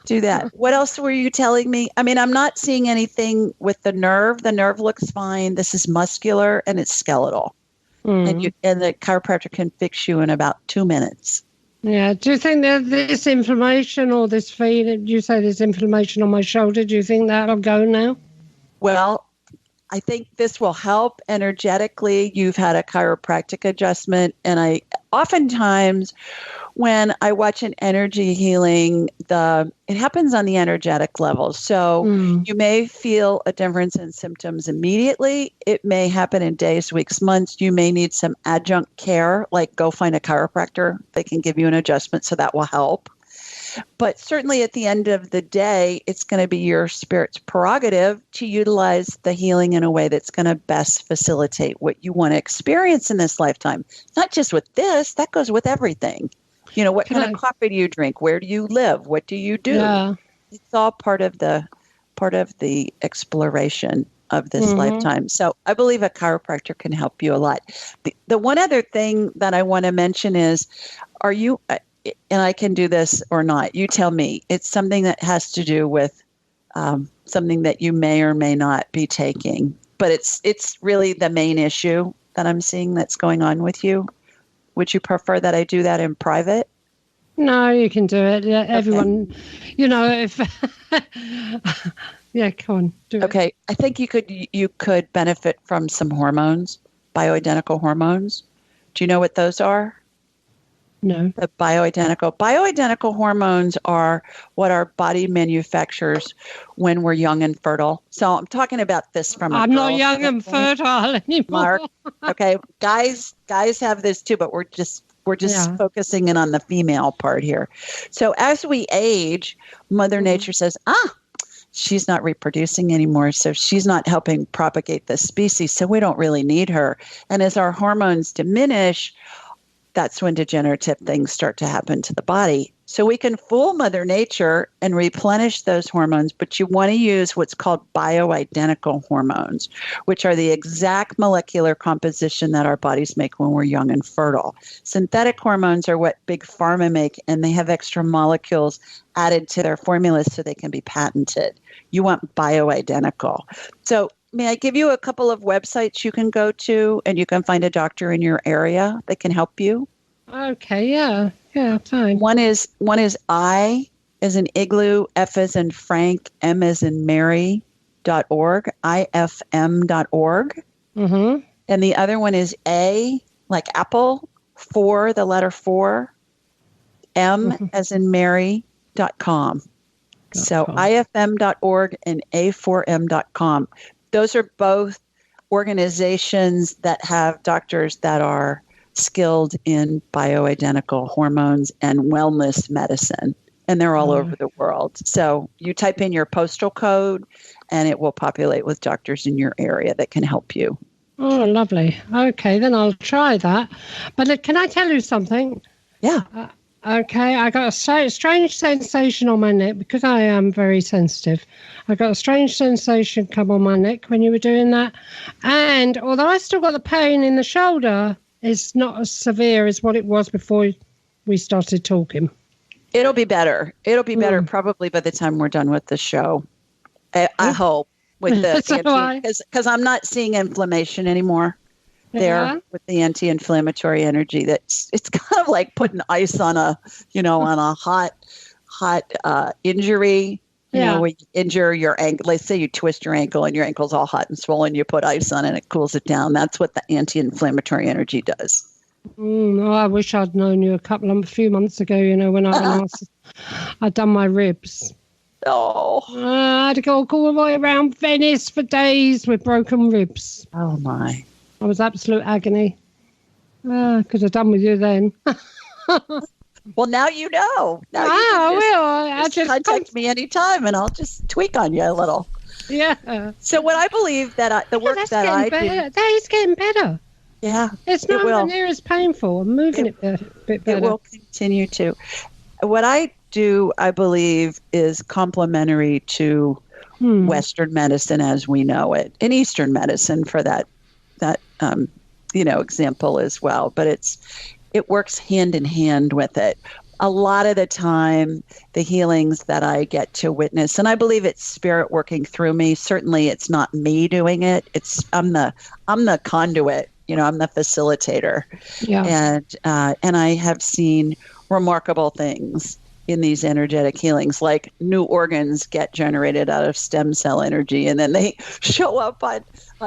Do that. What else were you telling me? I mean, I'm not seeing anything with the nerve. The nerve looks fine. This is muscular and it's skeletal. And the chiropractor can fix you in about 2 minutes. Yeah. Do you think that this inflammation or this feeling, you say there's inflammation on my shoulder, do you think that'll go now? Well, I think this will help energetically. You've had a chiropractic adjustment, and I oftentimes when I watch an energy healing, it happens on the energetic level. So you may feel a difference in symptoms immediately. It may happen in days, weeks, months. You may need some adjunct care, like go find a chiropractor. They can give you an adjustment, so that will help. But certainly at the end of the day, it's going to be your spirit's prerogative to utilize the healing in a way that's going to best facilitate what you want to experience in this lifetime. Not just with this, that goes with everything. You know, what kind of coffee do you drink? Where do you live? What do you do? Yeah. It's all part of the exploration of this lifetime. So I believe a chiropractor can help you a lot. The one other thing that I want to mention is, are you, and I can do this or not, you tell me, it's something that has to do with something that you may or may not be taking, but it's really the main issue that I'm seeing that's going on with you. Would you prefer that I do that in private? No, you can do it. Yeah, everyone, you know, if yeah, come on, do it. Okay, I think you could benefit from some hormones, bioidentical hormones. Do you know what those are? No. The bioidentical hormones are what our body manufactures when we're young and fertile. So I'm talking about this from I'm not young and fertile anymore. Mark. Okay, guys have this too, but we're just focusing in on the female part here. So as we age, Mother Nature says, she's not reproducing anymore, so she's not helping propagate the species, so we don't really need her. And as our hormones diminish, that's when degenerative things start to happen to the body. So we can fool Mother Nature and replenish those hormones, but you want to use what's called bioidentical hormones, which are the exact molecular composition that our bodies make when we're young and fertile. Synthetic hormones are what big pharma make, and they have extra molecules added to their formulas so they can be patented. You want bioidentical. So may I give you a couple of websites you can go to, and you can find a doctor in your area that can help you? Okay, yeah, fine. One is I as in igloo, F as in Frank, M as in Mary.org, ifm.org. Mm-hmm. And the other one is A, like Apple, 4, the letter 4, M as in Mary.com. So ifm.org and a4m.com. Those are both organizations that have doctors that are skilled in bioidentical hormones and wellness medicine. And they're all over the world. So you type in your postal code and it will populate with doctors in your area that can help you. Oh, lovely. Okay, then I'll try that. But can I tell you something? Yeah. Okay, I got a strange sensation on my neck because I am very sensitive. I got a strange sensation come on my neck when you were doing that. And although I still got the pain in the shoulder, it's not as severe as what it was before we started talking. It'll be better. It'll be better probably by the time we're done with the show. I hope with the because I'm not seeing inflammation anymore there with the anti-inflammatory energy. It's kind of like putting ice on a hot injury. You know, when you injure your ankle, let's say you twist your ankle and your ankle's all hot and swollen, you put ice on it and it cools it down. That's what the anti-inflammatory energy does. I wish I'd known you a few months ago, when I'd done my ribs. Oh. I had to go all the way around Venice for days with broken ribs. Oh, my. I was absolute agony. Could have done with you then. Well, now you know. Now I just contact me anytime and I'll just tweak on you a little. Yeah. So what I believe that the work that I do. That is getting better. Yeah, it's not near as painful. I'm moving it a bit better. It will continue to. What I do, I believe, is complementary to Western medicine as we know it, and Eastern medicine for that example as well. But it works hand in hand with it. A lot of the time, the healings that I get to witness, and I believe it's spirit working through me. Certainly, it's not me doing it. I'm the conduit. I'm the facilitator. Yeah. And I have seen remarkable things in these energetic healings, like new organs get generated out of stem cell energy, and then they show up on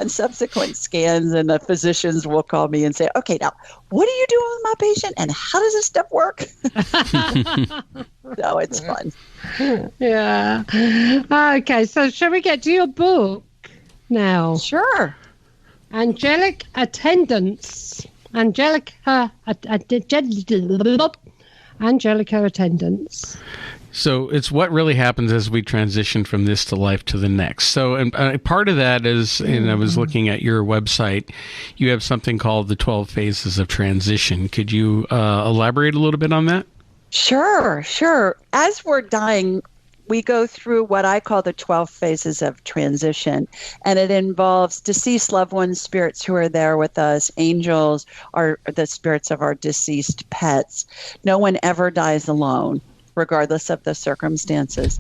subsequent scans, and the physicians will call me and say, okay, now, what are you doing with my patient, and how does this stuff work? So it's fun. Yeah. Okay, so shall we get to your book now? Sure. Angelic Attendance. Angelica Attendance. So it's what really happens as we transition from this to life to the next. So and part of that is, and I was looking at your website, you have something called the 12 phases of transition. Could you elaborate a little bit on that? Sure. As we're dying, we go through what I call the 12 phases of transition, and it involves deceased loved ones, spirits who are there with us, angels, or the spirits of our deceased pets. No one ever dies alone, regardless of the circumstances.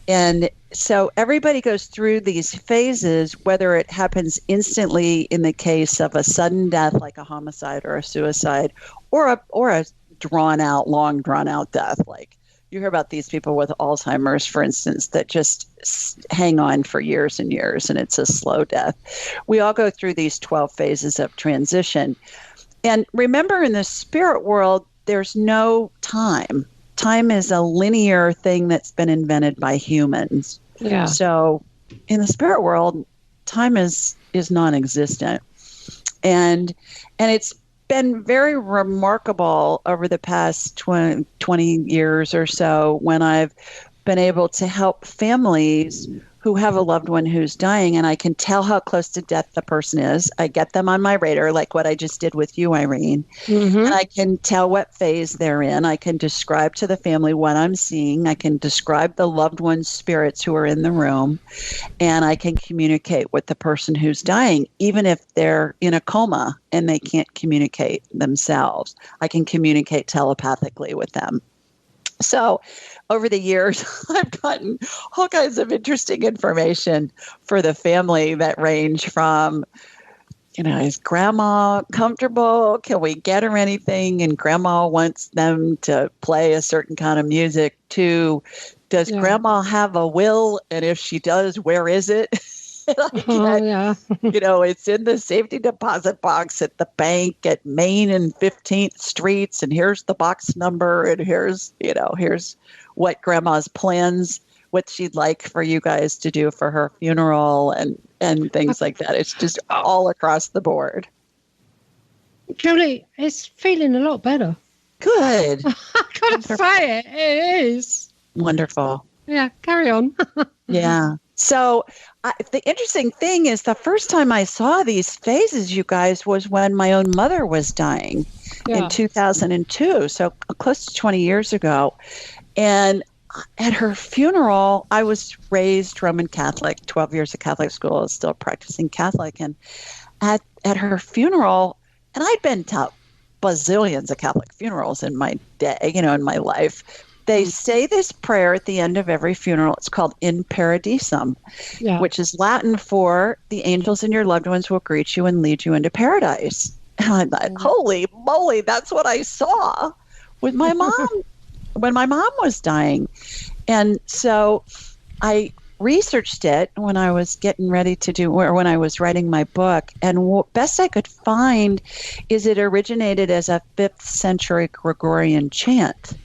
And so everybody goes through these phases, whether it happens instantly in the case of a sudden death, like a homicide or a suicide, or a long drawn out death, like you hear about these people with Alzheimer's, for instance, that just hang on for years and years, and it's a slow death. We all go through these 12 phases of transition. And remember, in the spirit world, there's no time. Time is a linear thing that's been invented by humans. Yeah. So in the spirit world, time is non-existent. And it's been very remarkable over the past 20 years or so when I've been able to help families who have a loved one who's dying, and I can tell how close to death the person is. I get them on my radar, like what I just did with you, Irene. Mm-hmm. And I can tell what phase they're in. I can describe to the family what I'm seeing. I can describe the loved one's spirits who are in the room. And I can communicate with the person who's dying, even if they're in a coma and they can't communicate themselves. I can communicate telepathically with them. So over the years, I've gotten all kinds of interesting information for the family that range from, is grandma comfortable? Can we get her anything? And grandma wants them to play a certain kind of music to, does grandma have a will? And if she does, where is it? It's in the safety deposit box at the bank at Main and 15th Streets. And here's the box number. And here's what grandma's plans, what she'd like for you guys to do for her funeral and things like that. It's just all across the board. Julie, it's feeling a lot better. Good. I can't say it. It is. Wonderful. Yeah, carry on. Yeah. So the interesting thing is the first time I saw these phases, you guys, was when my own mother was dying in 2002. So close to 20 years ago. And at her funeral, I was raised Roman Catholic, 12 years of Catholic school, still practicing Catholic. And at her funeral, and I'd been to bazillions of Catholic funerals in my day, in my life. They say this prayer at the end of every funeral. It's called In Paradisum, which is Latin for the angels and your loved ones will greet you and lead you into paradise. And I thought, holy moly, that's what I saw with my mom when my mom was dying. And so I researched it when I was getting ready to do, or when I was writing my book. And what best I could find is it originated as a 5th century Gregorian chant.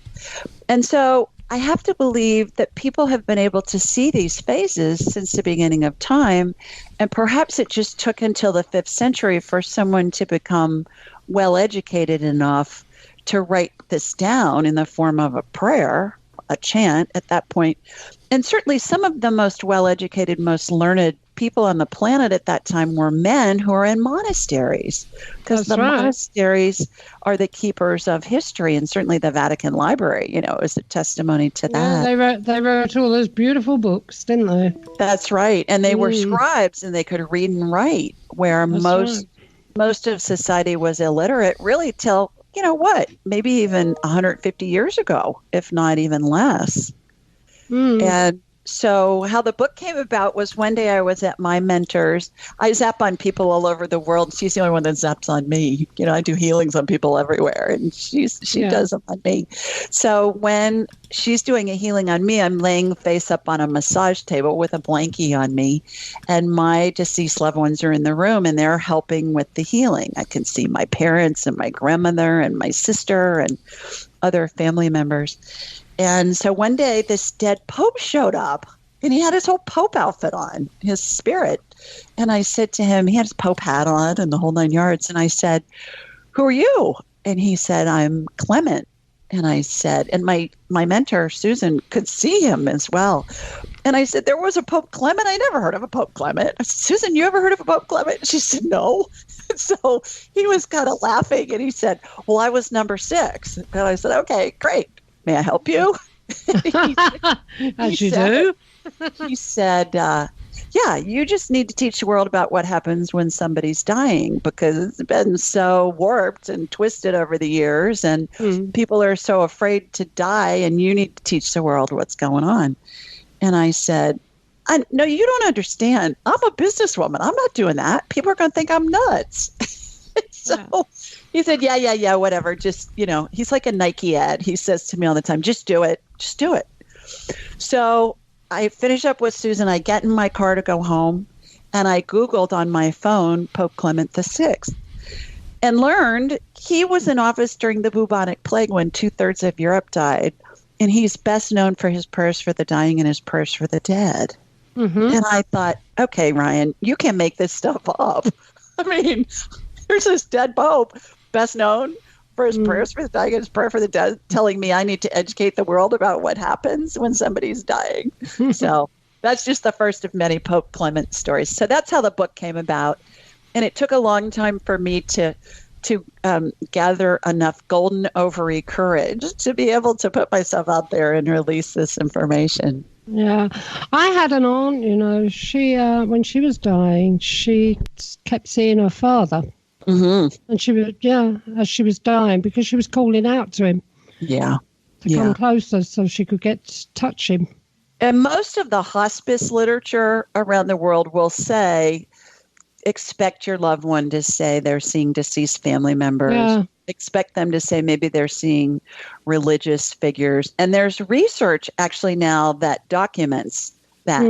And so I have to believe that people have been able to see these phases since the beginning of time. And perhaps it just took until the 5th century for someone to become well-educated enough to write this down in the form of a prayer, a chant at that point. And certainly some of the most well-educated, most learned people on the planet at that time were men who are in monasteries, because the monasteries are the keepers of history, and certainly the Vatican Library, is a testimony to that. Yeah, they wrote all those beautiful books, didn't they? That's right. And they were scribes, and they could read and write, where most of society was illiterate, really till, maybe even 150 years ago, if not even less. And so how the book came about was one day I was at my mentor's. I zap on people all over the world. She's the only one that zaps on me. I do healings on people everywhere, and she does them on me. So when she's doing a healing on me, I'm laying face up on a massage table with a blankie on me, and my deceased loved ones are in the room, and they're helping with the healing. I can see my parents and my grandmother and my sister and other family members. And so one day this dead Pope showed up, and he had his whole Pope outfit on, his spirit. And I said to him, he had his Pope hat on and the whole 9 yards. And I said, who are you? And he said, I'm Clement. And I said, and my mentor, Susan, could see him as well. And I said, there was a Pope Clement? I never heard of a Pope Clement. I said, Susan, you ever heard of a Pope Clement? She said, no. So he was kind of laughing, and he said, well, I was number 6. And I said, okay, great. May I help you? As you do. He said, yeah, you just need to teach the world about what happens when somebody's dying, because it's been so warped and twisted over the years, and people are so afraid to die, and you need to teach the world what's going on. And I said, no, you don't understand. I'm a businesswoman. I'm not doing that. People are going to think I'm nuts. So he said, yeah, whatever. Just, he's like a Nike ad. He says to me all the time, just do it. Just do it. So I finish up with Susan. I get in my car to go home, and I Googled on my phone Pope Clement VI and learned he was in office during the bubonic plague when 2/3 of Europe died. And he's best known for his prayers for the dying and his prayers for the dead. And I thought, okay, Ryan, you can't make this stuff up. I mean, there's this dead Pope, best known for his prayers for the dying and his prayer for the dead, telling me I need to educate the world about what happens when somebody's dying. So that's just the first of many Pope Clement stories. So that's how the book came about. And it took a long time for me to gather enough golden ovary courage to be able to put myself out there and release this information. Yeah. I had an aunt, she, when she was dying, she kept seeing her father. And she was, as she was dying, because she was calling out to him. Yeah. to come closer so she could touch him. And most of the hospice literature around the world will say, expect your loved one to say they're seeing deceased family members. Yeah. Expect them to say maybe they're seeing religious figures. And there's research actually now that documents that.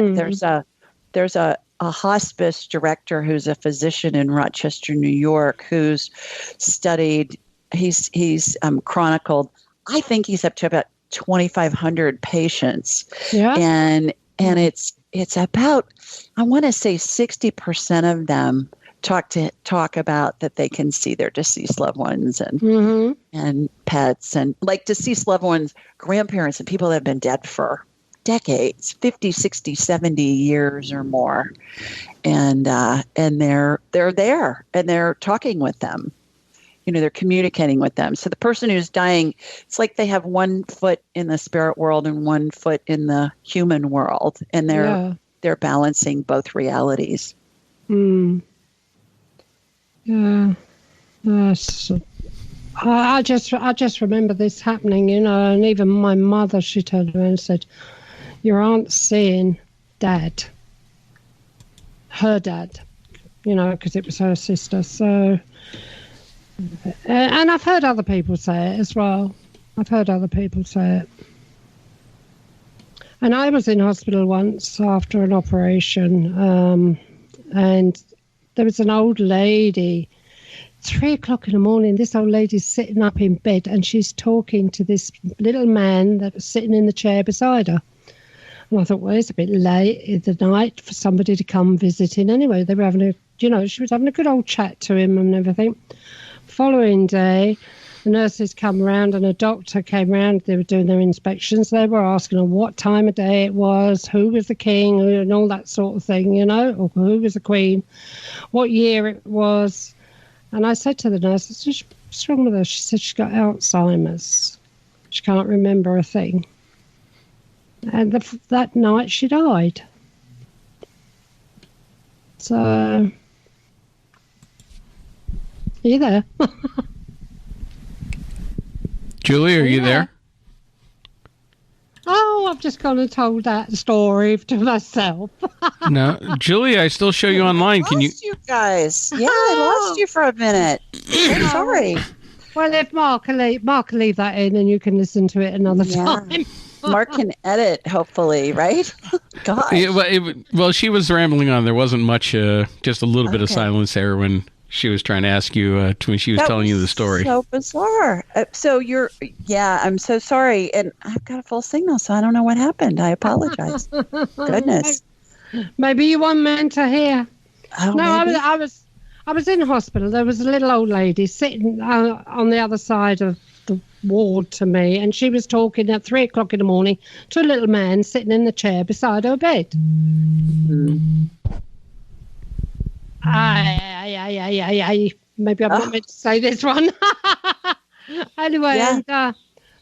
There's a hospice director who's a physician in Rochester, New York, who's studied, he's chronicled, I think he's up to about 2,500 patients. Yeah. And it's about, I want to say 60% of them talk about that they can see their deceased loved ones and pets and like deceased loved ones, grandparents and people that have been dead for decades, 50, 60, 70 years or more. And they're there and they're talking with them. They're communicating with them. So the person who's dying, it's like they have one foot in the spirit world and one foot in the human world, and they're balancing both realities. Yeah. I just remember this happening, and even my mother, she turned around and said, "Your aunt's seeing Dad, her dad," because it was her sister. So. And I've heard other people say it as well. And I was in hospital once after an operation, and there was an old lady, 3:00 in the morning. This old lady's sitting up in bed, and she's talking to this little man that was sitting in the chair beside her. And I thought, well, it's a bit late in the night for somebody to come visiting. Anyway, they were having she was having a good old chat to him and everything. Following day, the nurses come around and a doctor came around. They were doing their inspections. They were asking her what time of day it was, who was the king, and all that sort of thing, or who was the queen, what year it was. And I said to the nurse, I said, "What's wrong with her?" She said she's got Alzheimer's. She can't remember a thing. And that night she died. So... Are you there? Julie, are you there? Oh, I've just gone and told that story to myself. No, Julie, I still show you online. Can you? You guys? Yeah, I lost you for a minute. I'm sorry. Well, if Mark will leave that in, and you can listen to it another time. Mark can edit, hopefully, right? God. Yeah, well, she was rambling on. There wasn't much, just a little bit of silence there when she was trying to ask you when she was telling you the story. So bizarre. I'm so sorry. And I've got a full signal, so I don't know what happened. I apologize. Goodness. Maybe you weren't meant to hear. Oh, no, maybe. I was in hospital. There was a little old lady sitting on the other side of the ward to me, and she was talking at 3:00 in the morning to a little man sitting in the chair beside her bed. Maybe I'm not meant to say this one. Anyway, and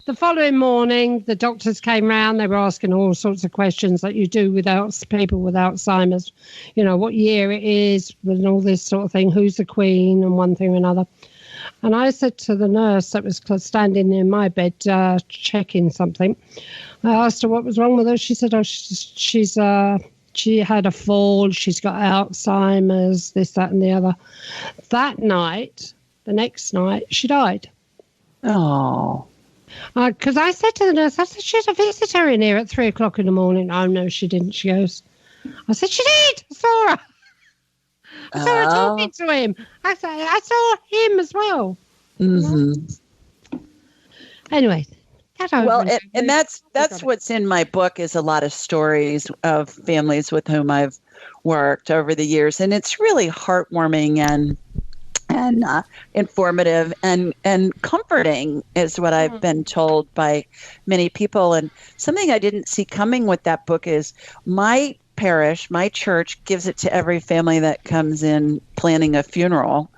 the following morning, the doctors came round. They were asking all sorts of questions that you do without people with Alzheimer's. What year it is and all this sort of thing. Who's the queen and one thing or another. And I said to the nurse that was standing near my bed checking something, I asked her what was wrong with her. She said, she had a fall, she's got Alzheimer's, this, that, and the other. That night, the next night, she died. Oh. Because I said to the nurse, I said, she had a visitor in here at 3:00 in the morning. Oh, no, she didn't. She goes, I said, she did. I saw her. I saw her talking to him. I said, I saw him as well. Mm-hmm. Anyway. Well, and that's what's in my book is a lot of stories of families with whom I've worked over the years, and it's really heartwarming and informative and comforting is what I've been told by many people. And something I didn't see coming with that book is my parish, my church gives it to every family that comes in planning a funeral,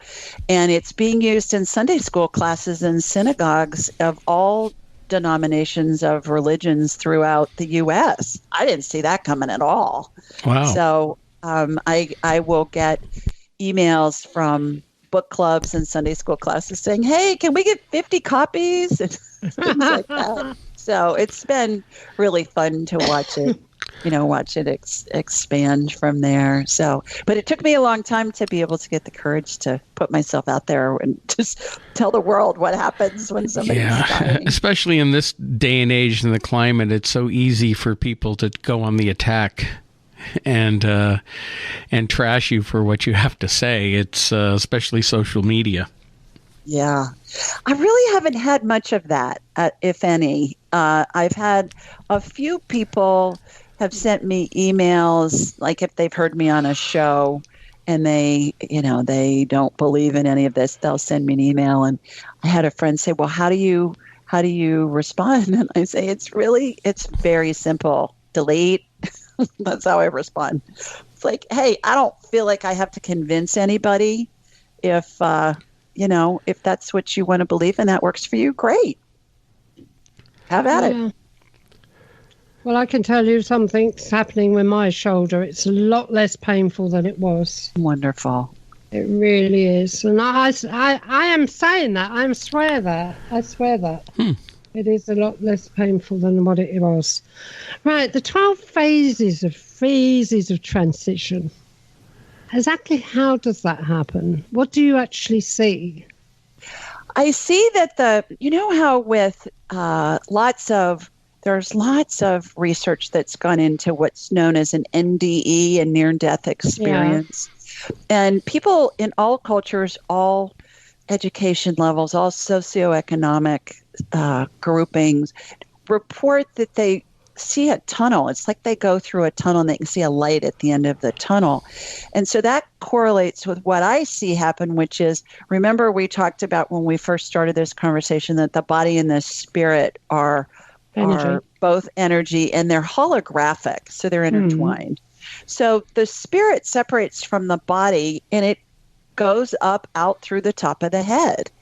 and it's being used in Sunday school classes and synagogues of all denominations of religions throughout the U.S. I didn't see that coming at all. Wow. So I will get emails from book clubs and Sunday school classes saying, hey, can we get 50 copies? And things like that. So it's been really fun to watch it, expand from there. So, but it took me a long time to be able to get the courage to put myself out there and just tell the world what happens when somebody's dying. Especially in this day and age in the climate, it's so easy for people to go on the attack and trash you for what you have to say. It's especially social media. Yeah, I really haven't had much of that, if any. I've had a few people have sent me emails, like if they've heard me on a show and they don't believe in any of this, they'll send me an email. And I had a friend say, well, how do you respond? And I say, it's very simple. Delete. That's how I respond. It's like, hey, I don't feel like I have to convince anybody. If that's what you want to believe and that works for you, great. Have at it. Well, I can tell you something's happening with my shoulder. It's a lot less painful than it was. Wonderful. It really is. And I am saying that. I swear that. It is a lot less painful than what it was. Right, the 12 phases of transition. Exactly how does that happen? What do you actually see? I see that how with there's lots of research that's gone into what's known as an NDE, a near-death experience. Yeah. And people in all cultures, all education levels, all socioeconomic groupings report that they see a tunnel. It's like they go through a tunnel and they can see a light at the end of the tunnel. And so that correlates with what I see happen, which is, remember we talked about when we first started this conversation that the body and the spirit are both energy and they're holographic. So they're intertwined. So the spirit separates from the body and it goes out through the top of the head.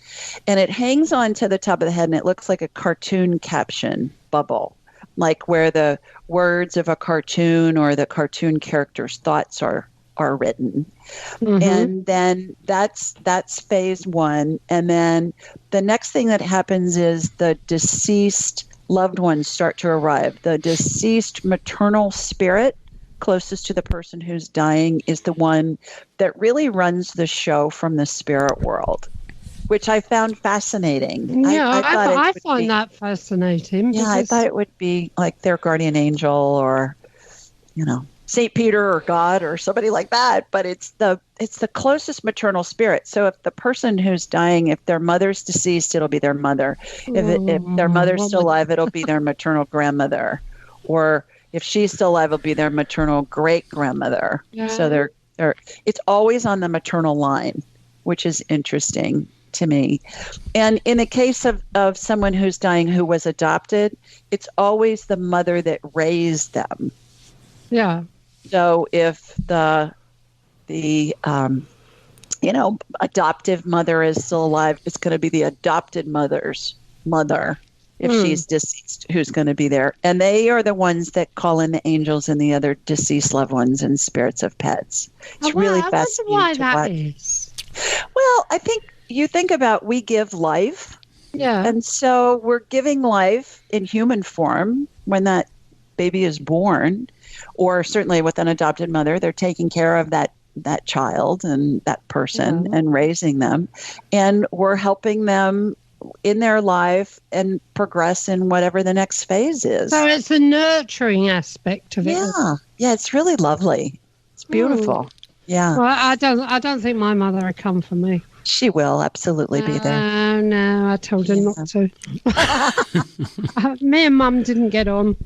And it hangs on to the top of the head and it looks like a cartoon caption bubble, like where the words of a cartoon or the cartoon character's thoughts are written. And then that's phase one. And then the next thing that happens is the deceased loved ones start to arrive. The deceased maternal spirit closest to the person who's dying is the one that really runs the show from the spirit world, which I found fascinating. Yeah, I find that fascinating. Yeah, I thought it would be like their guardian angel or, St. Peter or God or somebody like that. But it's the closest maternal spirit. So if the person who's dying, if their mother's deceased, it'll be their mother. If their mother's still alive, it'll be their maternal grandmother. Or if she's still alive, it'll be their maternal great grandmother. Yeah. So it's always on the maternal line, which is interesting to me. And in the case of someone who's dying who was adopted, it's always the mother that raised them. Yeah. So if the adoptive mother is still alive, it's going to be the adopted mother's mother. If she's deceased, who's going to be there. And they are the ones that call in the angels and the other deceased loved ones and spirits of pets. It's really fascinating why to that watch. Is. Well, I think you think about we give life. Yeah. And so we're giving life in human form when that baby is born, or certainly with an adopted mother, they're taking care of that child and that person and raising them. And we're helping them in their life and progress in whatever the next phase is. So it's a nurturing aspect of it. Yeah, it's really lovely. It's beautiful. Yeah. Well, I don't think my mother would come for me. She will absolutely be there. No, I told her not to. Me and Mum didn't get on.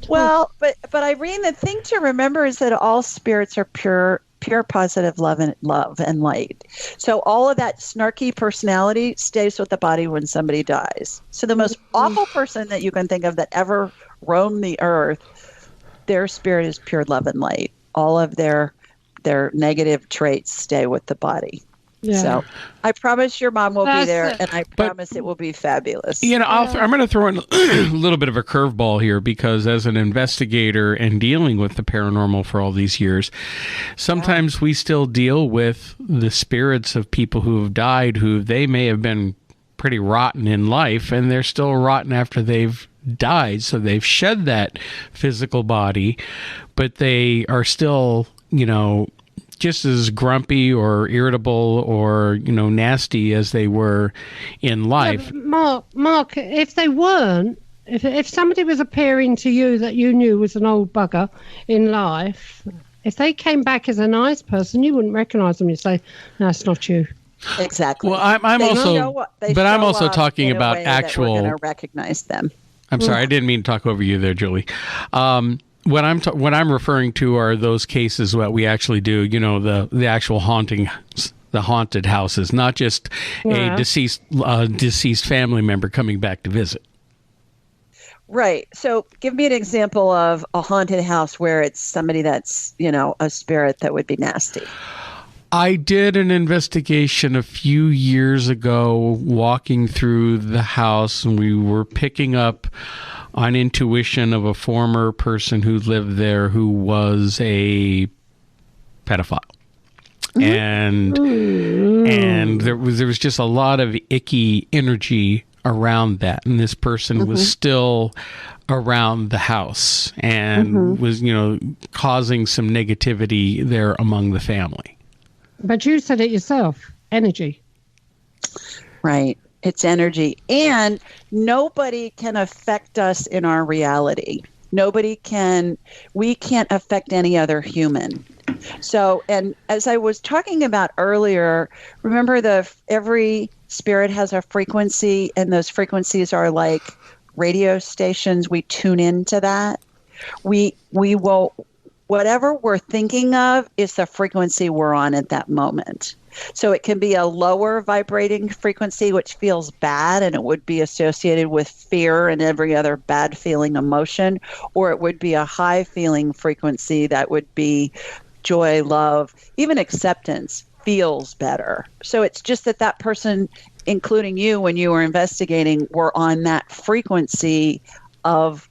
Well, but Irene, the thing to remember is that all spirits are pure positive love and light. So all of that snarky personality stays with the body when somebody dies. So the most awful person that you can think of that ever roamed the earth, their spirit is pure love and light. All of their negative traits stay with the body. Yeah. So I promise your mom will be there, and I promise it will be fabulous. I'm going to throw in a little bit of a curveball here, because as an investigator and dealing with the paranormal for all these years, sometimes we still deal with the spirits of people who have died, who they may have been pretty rotten in life, and they're still rotten after they've died. So they've shed that physical body, but they are still, just as grumpy or irritable or, nasty as they were in life. Yeah, Mark, if they weren't, if somebody was appearing to you that you knew was an old bugger in life, if they came back as a nice person, you wouldn't recognize them. You'd say, no, it's not you. Exactly. Well, I'm also talking about actual. We're going to recognize them. I'm sorry, I didn't mean to talk over you there, Julie. What I'm referring to are those cases that we actually do. The actual the haunted houses, not just a deceased family member coming back to visit. Right. So give me an example of a haunted house where it's somebody that's, a spirit that would be nasty. I did an investigation a few years ago walking through the house, and we were picking up on intuition of a former person who lived there who was a pedophile. And there was just a lot of icky energy around that, and this person was still around the house and was causing some negativity there among the family. But you said it yourself, energy. Right. It's energy. And nobody can affect us in our reality. We can't affect any other human. So, and as I was talking about earlier, remember every spirit has a frequency, and those frequencies are like radio stations. We tune into that. We will, whatever we're thinking of is the frequency we're on at that moment. So it can be a lower vibrating frequency, which feels bad, and it would be associated with fear and every other bad feeling emotion, or it would be a high feeling frequency that would be joy, love, even acceptance feels better. So it's just that person, including you when you were investigating, were on that frequency of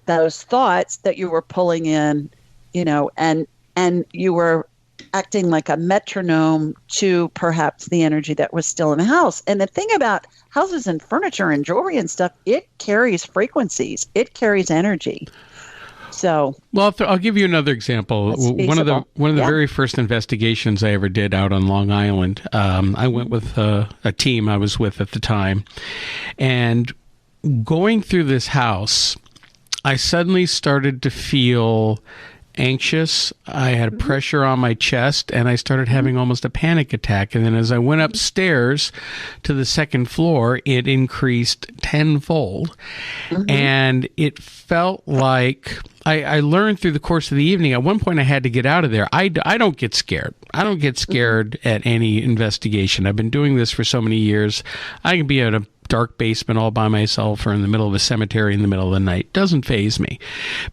those thoughts that you were pulling in, and you were acting like a metronome to perhaps the energy that was still in the house. And the thing about houses and furniture and jewelry and stuff, it carries frequencies. It carries energy. So, well, I'll give you another example. One of the very first investigations I ever did out on Long Island, I went with a team I was with at the time, and going through this house, I suddenly started to feel anxious. I had pressure on my chest, and I started having almost a panic attack. And then as I went upstairs to the second floor, it increased tenfold. And it felt like I learned through the course of the evening. At one point, I had to get out of there. I don't get scared. I don't get scared at any investigation. I've been doing this for so many years. I can be at a dark basement all by myself or in the middle of a cemetery in the middle of the night. Doesn't faze me.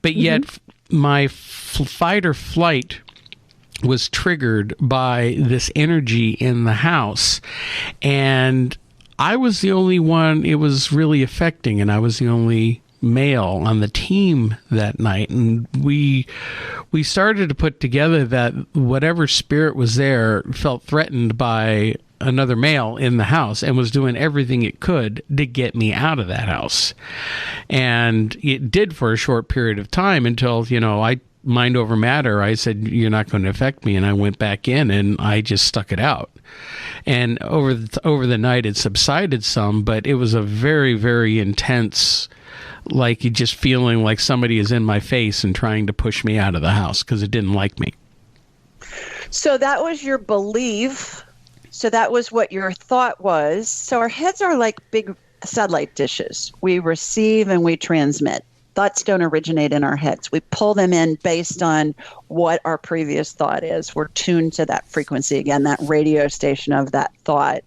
But yet my fight or flight was triggered by this energy in the house, and I was the only one it was really affecting, and I was the only male on the team that night. And we started to put together that whatever spirit was there felt threatened by another male in the house and was doing everything it could to get me out of that house. And it did for a short period of time until, I mind over matter. I said, you're not going to affect me. And I went back in and I just stuck it out. And over the night it subsided some, but it was a very, very intense, like just feeling like somebody is in my face and trying to push me out of the house because it didn't like me. So that was your belief. So that was what your thought was. So our heads are like big satellite dishes. We receive and we transmit. Thoughts don't originate in our heads. We pull them in based on what our previous thought is. We're tuned to that frequency again, that radio station of that thought.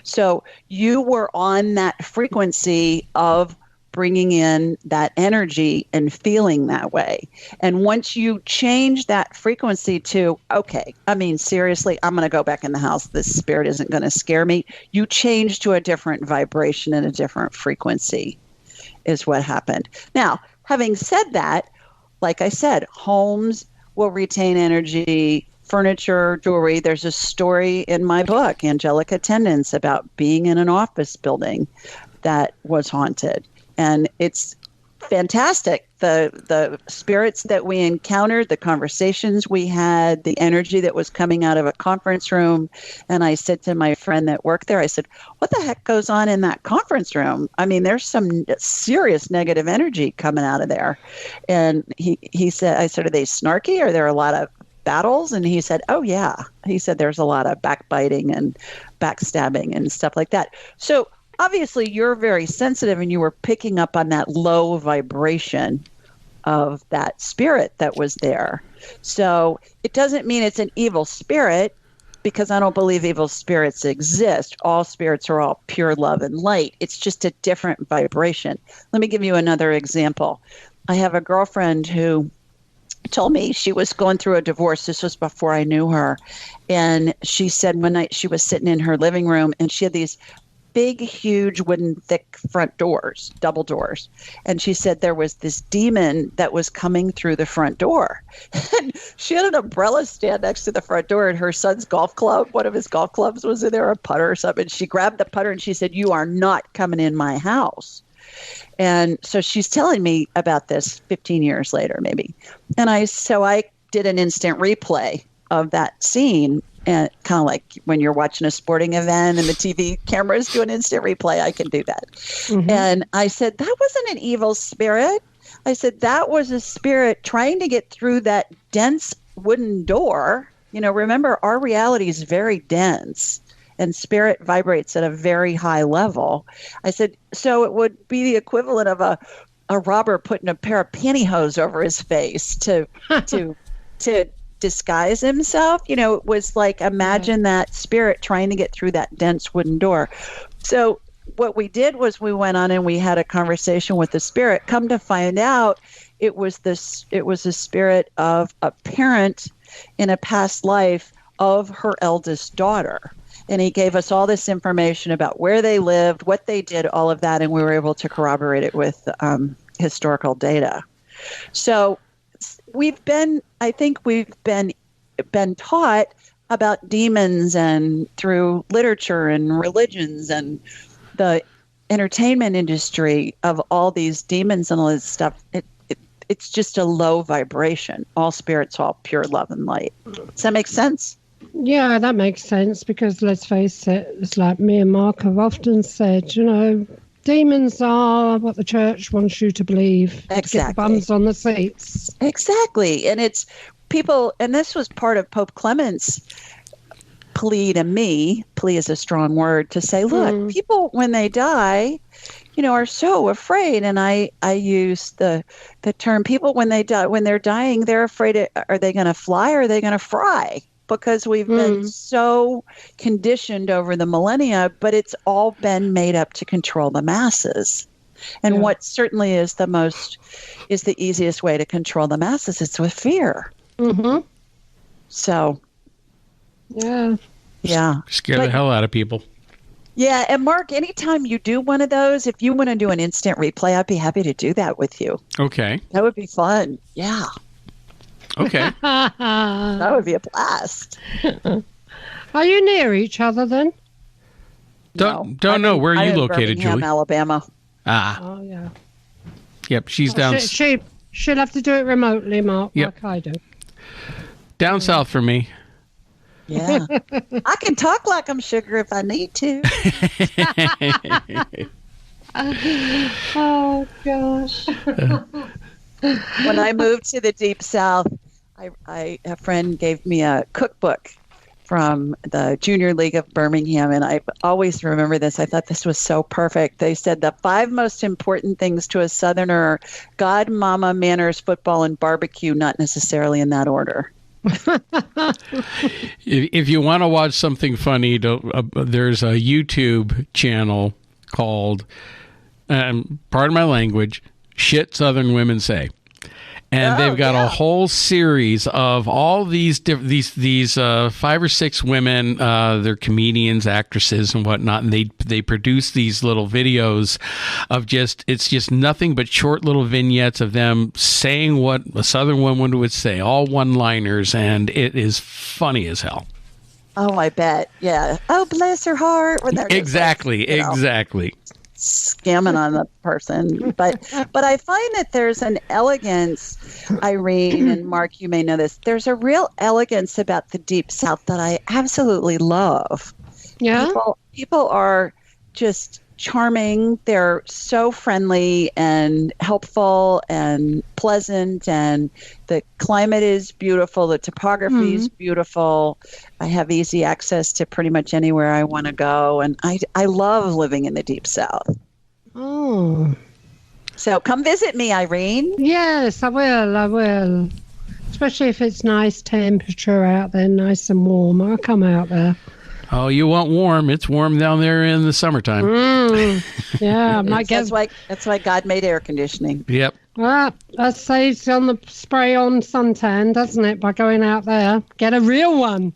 So you were on that frequency of bringing in that energy and feeling that way. And once you change that frequency to, okay, seriously, I'm going to go back in the house. This spirit isn't going to scare me. You change to a different vibration and a different frequency is what happened. Now, having said that, like I said, homes will retain energy, furniture, jewelry. There's a story in my book, Angelic Attendants, about being in an office building that was haunted. And it's fantastic. The spirits that we encountered, the conversations we had, the energy that was coming out of a conference room. And I said to my friend that worked there, I said, what the heck goes on in that conference room? I mean, there's some serious negative energy coming out of there. And he said, I said, are they snarky? Are there a lot of battles? And he said, oh yeah. He said, there's a lot of backbiting and backstabbing and stuff like that. So obviously, you're very sensitive and you were picking up on that low vibration of that spirit that was there. So it doesn't mean it's an evil spirit, because I don't believe evil spirits exist. All spirits are all pure love and light. It's just a different vibration. Let me give you another example. I have a girlfriend who told me she was going through a divorce. This was before I knew her. And she said one night she was sitting in her living room and she had these big, huge wooden, thick front doors, double doors. And she said there was this demon that was coming through the front door. And she had an umbrella stand next to the front door, and her son's golf club, one of his golf clubs was in there, a putter or something. She grabbed the putter and she said, you are not coming in my house. And so she's telling me about this 15 years later, maybe. And I did an instant replay of that scene. And kind of like when you're watching a sporting event and the TV cameras do an instant replay, I can do that. Mm-hmm. And I said, that wasn't an evil spirit. I said, that was a spirit trying to get through that dense wooden door. You know, remember, our reality is very dense and spirit vibrates at a very high level. I said, so it would be the equivalent of a robber putting a pair of pantyhose over his face to disguise himself. You know, it was like, imagine that spirit trying to get through that dense wooden door. So what we did was we went on and we had a conversation with the spirit. Come to find out, it was a spirit of a parent in a past life of her eldest daughter. And he gave us all this information about where they lived, what they did, all of that, and we were able to corroborate it with historical data. So I think we've been taught about demons and through literature and religions and the entertainment industry of all these demons and all this stuff. It's just a low vibration. All spirits, all pure love and light. Does that make sense? Yeah, that makes sense, because let's face it, it's like me and Mark have often said, you know, demons are what the church wants you to believe. Exactly. To get the bums on the seats. Exactly. And it's people, and this was part of Pope Clement's plea to me. Plea is a strong word, to say, look, people, when they die, you know, are so afraid. And I use the term, people, when they're dying, they're afraid, are they going to fly or are they going to fry? Because we've been so conditioned over the millennia, but it's all been made up to control the masses. And what certainly is the easiest way to control the masses is with fear. Mm-hmm. So, yeah. Scare the hell out of people. Yeah, and Mark, anytime you do one of those, if you want to do an instant replay, I'd be happy to do that with you. Okay. That would be fun. Yeah. Okay. That would be a blast. Are you near each other then? Don't know. Where are you located, Birmingham, Julie? Alabama. Oh, yeah. Yep, she's down. She'll have to do it remotely, Mark, like I do. Down south for me. Yeah. I can talk like I'm sugar if I need to. Oh, gosh. When I moved to the Deep South, a friend gave me a cookbook from the Junior League of Birmingham, and I always remember this. I thought this was so perfect. They said the 5 most important things to a Southerner are God, Mama, manners, football, and barbecue, not necessarily in that order. If you want to watch something funny, there's a YouTube channel called, pardon my language, Shit Southern Women Say. And they've got a whole series of all these 5 or 6 women. They're comedians, actresses, and whatnot. And they produce these little videos of it's just nothing but short little vignettes of them saying what a Southern woman would say, all one-liners, and it is funny as hell. Oh, I bet. Yeah. Oh, bless her heart. When they're exactly. Scamming on the person. But I find that there's an elegance, Irene and Mark, you may know this. There's a real elegance about the Deep South that I absolutely love. Yeah. People are just charming. They're so friendly and helpful and pleasant, and the climate is beautiful. The topography is beautiful. I have easy access to pretty much anywhere I want to go, and I love living in the Deep South. Oh. So come visit me, Irene. Yes, I will. Especially if it's nice temperature out there, nice and warm. I'll come out there. Oh, you want warm? It's warm down there in the summertime. Yeah, I might guess. That's why God made air conditioning. Yep. Well, that saves on the spray on suntan, doesn't it? By going out there, get a real one.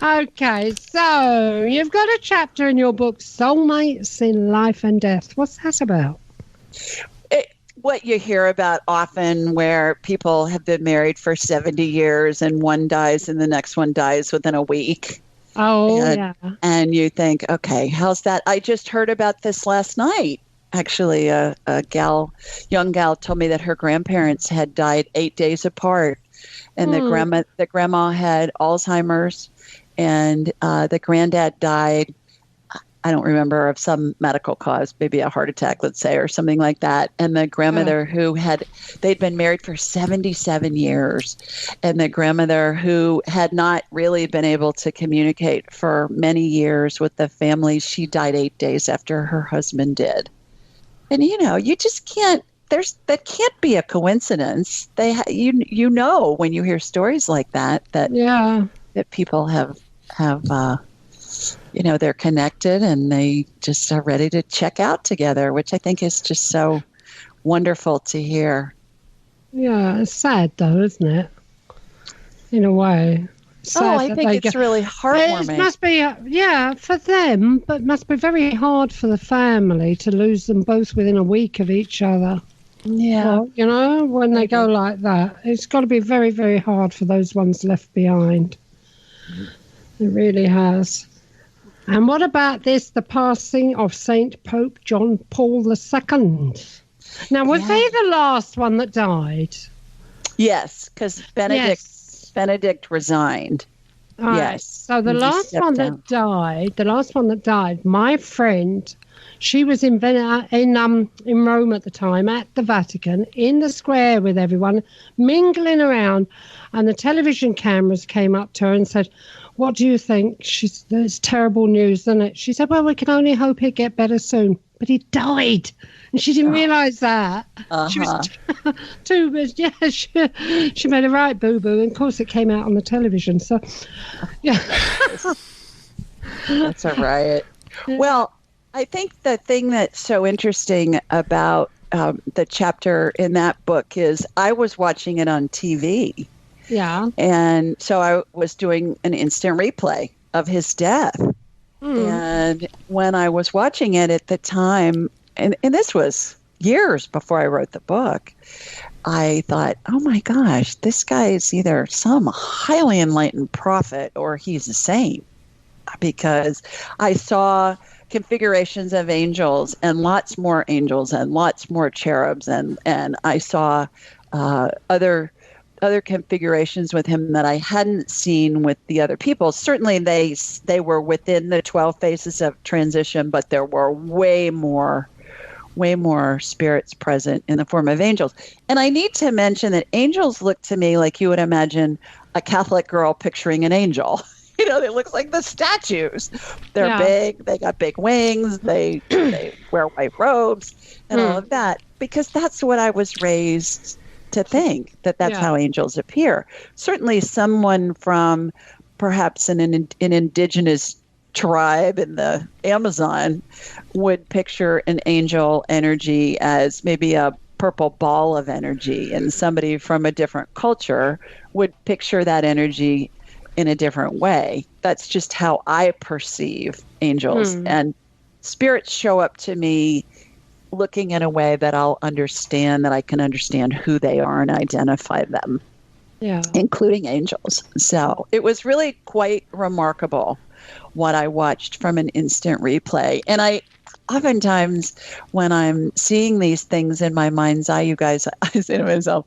Okay, so you've got a chapter in your book, Soulmates in Life and Death. What's that about? What you hear about often, where people have been married for 70 years and one dies and the next one dies within a week. Oh, yeah. And you think, okay, how's that? I just heard about this last night. Actually, a young gal told me that her grandparents had died 8 days apart. And the grandma had Alzheimer's, and the granddad died, I don't remember, of some medical cause, maybe a heart attack, let's say, or something like that. And the grandmother they'd been married for 77 years. And the grandmother who had not really been able to communicate for many years with the family, she died 8 days after her husband did. And, you just can't, that can't be a coincidence. You know, when you hear stories like that people have they're connected and they just are ready to check out together, which I think is just so wonderful to hear. Yeah, it's sad though, isn't it? In a way. I think it's really heartwarming. It must be, for them, but it must be very hard for the family to lose them both within a week of each other. Yeah. Well, when they go like that, it's got to be very, very hard for those ones left behind. It really has. And what about the passing of Saint Pope John Paul II? Now, was he the last one that died? Yes, because Benedict resigned. Yes. So the last one that died, my friend, she was in Rome at the time, at the Vatican, in the square with everyone, mingling around, and the television cameras came up to her and said, "What do you think?" There's terrible news, isn't it? She said, "Well, we can only hope he'll get better soon." But he died. And she didn't realise that. She was too much. Yeah, she made a right boo-boo. And, of course, it came out on the television. So, yeah. That's a riot. Well, I think the thing that's so interesting about the chapter in that book is I was watching it on TV. Yeah. And so I was doing an instant replay of his death. And when I was watching it at the time, and this was years before I wrote the book, I thought, oh my gosh, this guy is either some highly enlightened prophet or he's a saint. Because I saw configurations of angels and lots more cherubs, and I saw other configurations with him that I hadn't seen with the other people. Certainly they were within the 12 phases of transition, but there were way more spirits present in the form of angels. And I need to mention that angels look to me like you would imagine a Catholic girl picturing an angel. They look like the statues. They're big. They got big wings. They wear white robes and all of that, because that's what I was raised to think, that's how angels appear. Certainly someone from perhaps an indigenous tribe in the Amazon would picture an angel energy as maybe a purple ball of energy, and somebody from a different culture would picture that energy in a different way. That's just how I perceive angels. And spirits show up to me looking in a way that I'll understand, that I can understand who they are and identify them, including angels. So it was really quite remarkable what I watched from an instant replay. And I oftentimes, when I'm seeing these things in my mind's eye, you guys, I say to myself,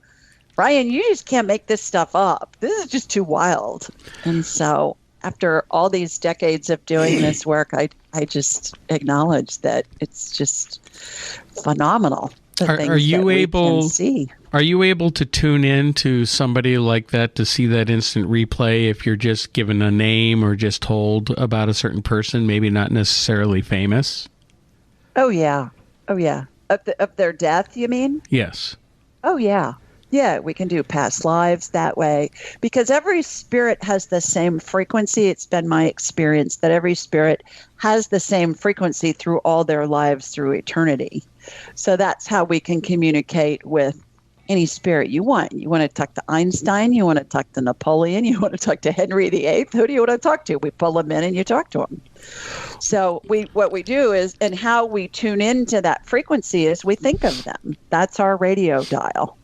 Brian, you just can't make this stuff up. This is just too wild. And so after all these decades of doing this work, I just acknowledge that it's just phenomenal. Are you able to tune in to somebody like that to see that instant replay if you're just given a name or just told about a certain person, maybe not necessarily famous? Oh, yeah. Of their death, you mean? Yes. Oh, yeah. Yeah, we can do past lives that way because every spirit has the same frequency. It's been my experience that every spirit has the same frequency through all their lives through eternity. So that's how we can communicate with any spirit you want. You want to talk to Einstein, you want to talk to Napoleon, you want to talk to Henry VIII. Who do you want to talk to? We pull them in and you talk to them. So what we do is, and how we tune into that frequency is we think of them. That's our radio dial.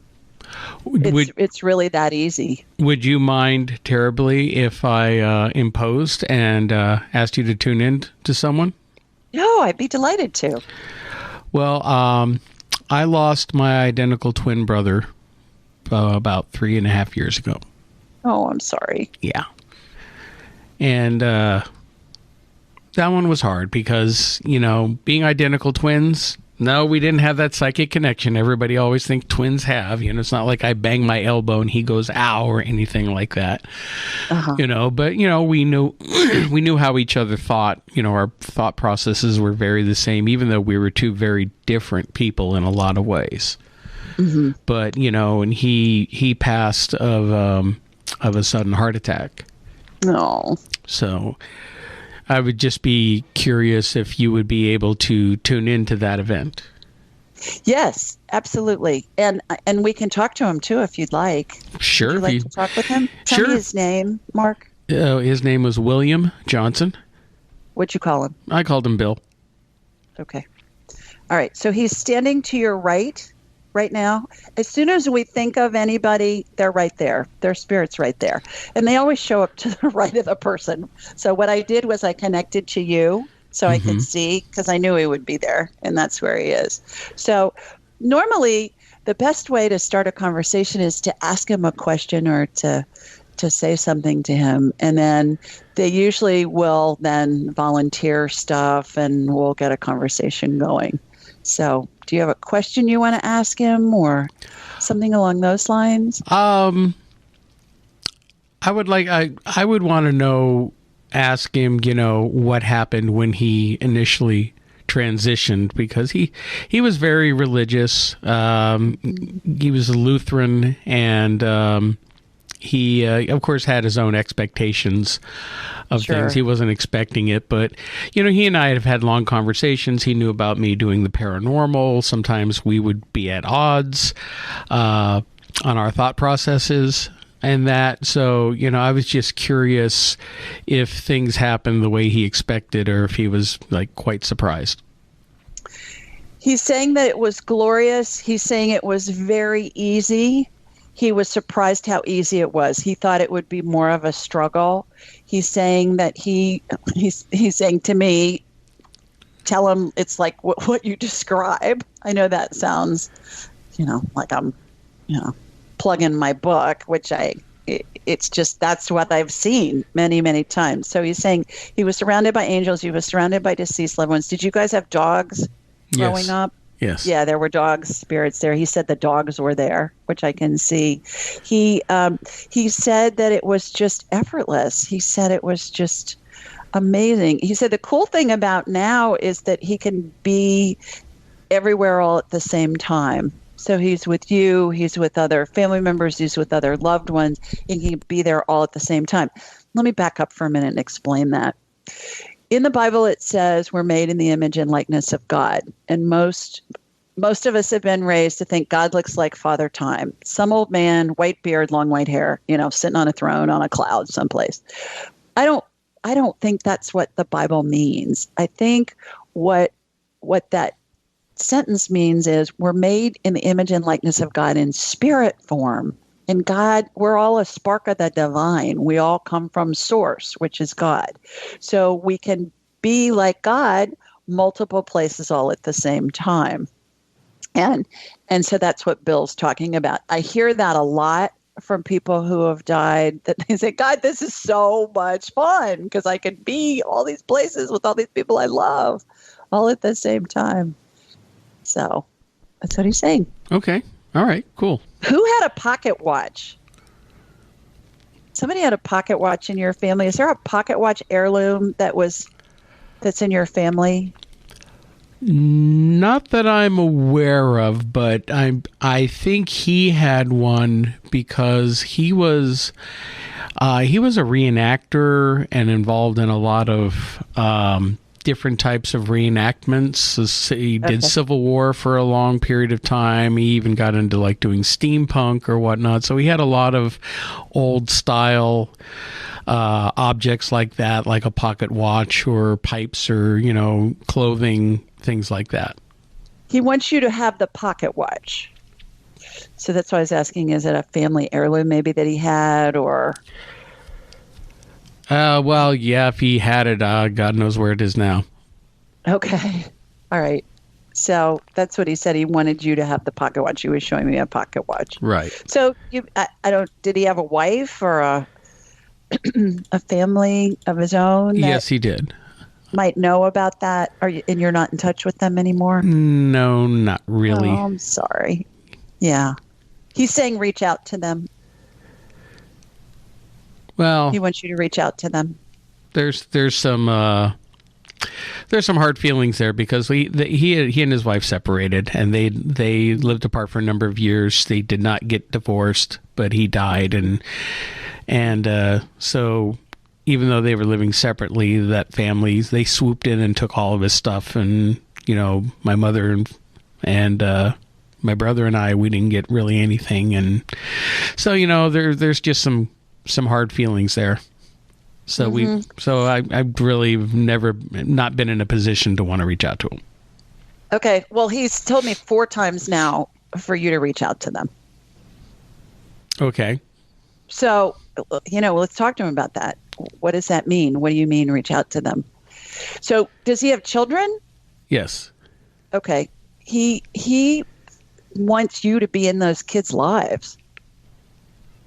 It's really that easy. Would you mind terribly if I imposed and asked you to tune in to someone? No, I'd be delighted to. Well, I lost my identical twin brother about 3.5 years ago. Oh, I'm sorry. Yeah. And that one was hard because, being identical twins, no, we didn't have that psychic connection everybody always thinks twins have. It's not like I bang my elbow and he goes, ow, or anything like that. But, we knew we knew how each other thought. Our thought processes were very the same, even though we were two very different people in a lot of ways. Mm-hmm. But, and he passed of a sudden heart attack. No. So I would just be curious if you would be able to tune into that event. Yes, absolutely. And we can talk to him too if you'd like. Sure. Would you like to talk with him? Tell me his name, Mark. His name was William Johnson. What'd you call him? I called him Bill. Okay. All right. So he's standing to your right now. As soon as we think of anybody, they're right there. Their spirit's right there. And they always show up to the right of the person. So what I did was I connected to you so I could see, because I knew he would be there, and that's where he is. So normally the best way to start a conversation is to ask him a question or to say something to him. And then they usually will then volunteer stuff and we'll get a conversation going. So do you have a question you want to ask him or something along those lines? I would want to ask him, what happened when he initially transitioned, because he was very religious. He was a Lutheran, and he, of course, had his own expectations of things. He wasn't expecting it, but, he and I have had long conversations. He knew about me doing the paranormal. Sometimes we would be at odds on our thought processes and that. So, I was just curious if things happened the way he expected or if he was, quite surprised. He's saying that it was glorious. He's saying it was very easy. He was surprised how easy it was. He thought it would be more of a struggle. He's saying that he's saying to me, tell him it's like what you describe. I know that sounds, like I'm, plugging my book, which it's just, that's what I've seen many, many times. So he's saying he was surrounded by angels. He was surrounded by deceased loved ones. Did you guys have dogs growing up? Yes. Yeah, there were dogs, spirits there. He said the dogs were there, which I can see. He said that it was just effortless. He said it was just amazing. He said the cool thing about now is that he can be everywhere all at the same time. So he's with you, he's with other family members, he's with other loved ones, and he can be there all at the same time. Let me back up for a minute and explain that. In the Bible, it says we're made in the image and likeness of God. And most most of us have been raised to think God looks like Father Time, some old man, white beard, long white hair, sitting on a throne on a cloud someplace. I don't think that's what the Bible means. I think what that sentence means is we're made in the image and likeness of God in spirit form. And God, we're all a spark of the divine. We all come from source, which is God. So we can be like God multiple places all at the same time. And so that's what Bill's talking about. I hear that a lot from people who have died, that they say, God, this is so much fun because I can be all these places with all these people I love all at the same time. So that's what he's saying. Okay. All right. Cool. Who had a pocket watch? Somebody had a pocket watch in your family. Is there a pocket watch heirloom that's in your family? Not that I'm aware of, but I think he had one because he was a reenactor and involved in a lot of different types of reenactments. He did Civil War for a long period of time. He even got into like doing steampunk or whatnot. So he had a lot of old style objects like that, like a pocket watch or pipes or, clothing, things like that. He wants you to have the pocket watch. So that's why I was asking, is it a family heirloom maybe that he had, or... Well, yeah, if he had it, God knows where it is now. Okay. All right. So that's what he said. He wanted you to have the pocket watch. He was showing me a pocket watch. Right. So did he have a wife or a family of his own? Yes, he did. Might know about that. And you're not in touch with them anymore? No, not really. Oh, I'm sorry. Yeah. He's saying reach out to them. Well, he wants you to reach out to them. There's some hard feelings there because he and his wife separated, and they lived apart for a number of years. They did not get divorced, but he died, and so even though they were living separately, that family, they swooped in and took all of his stuff, and my mother and my brother and I, we didn't get really anything, and so there's just some hard feelings there. So I've really never not been in a position to want to reach out to him. Okay. Well, he's told me 4 times now for you to reach out to them. Okay. So, let's talk to him about that. What does that mean? What do you mean reach out to them? So does he have children? Yes. Okay. He wants you to be in those kids' lives,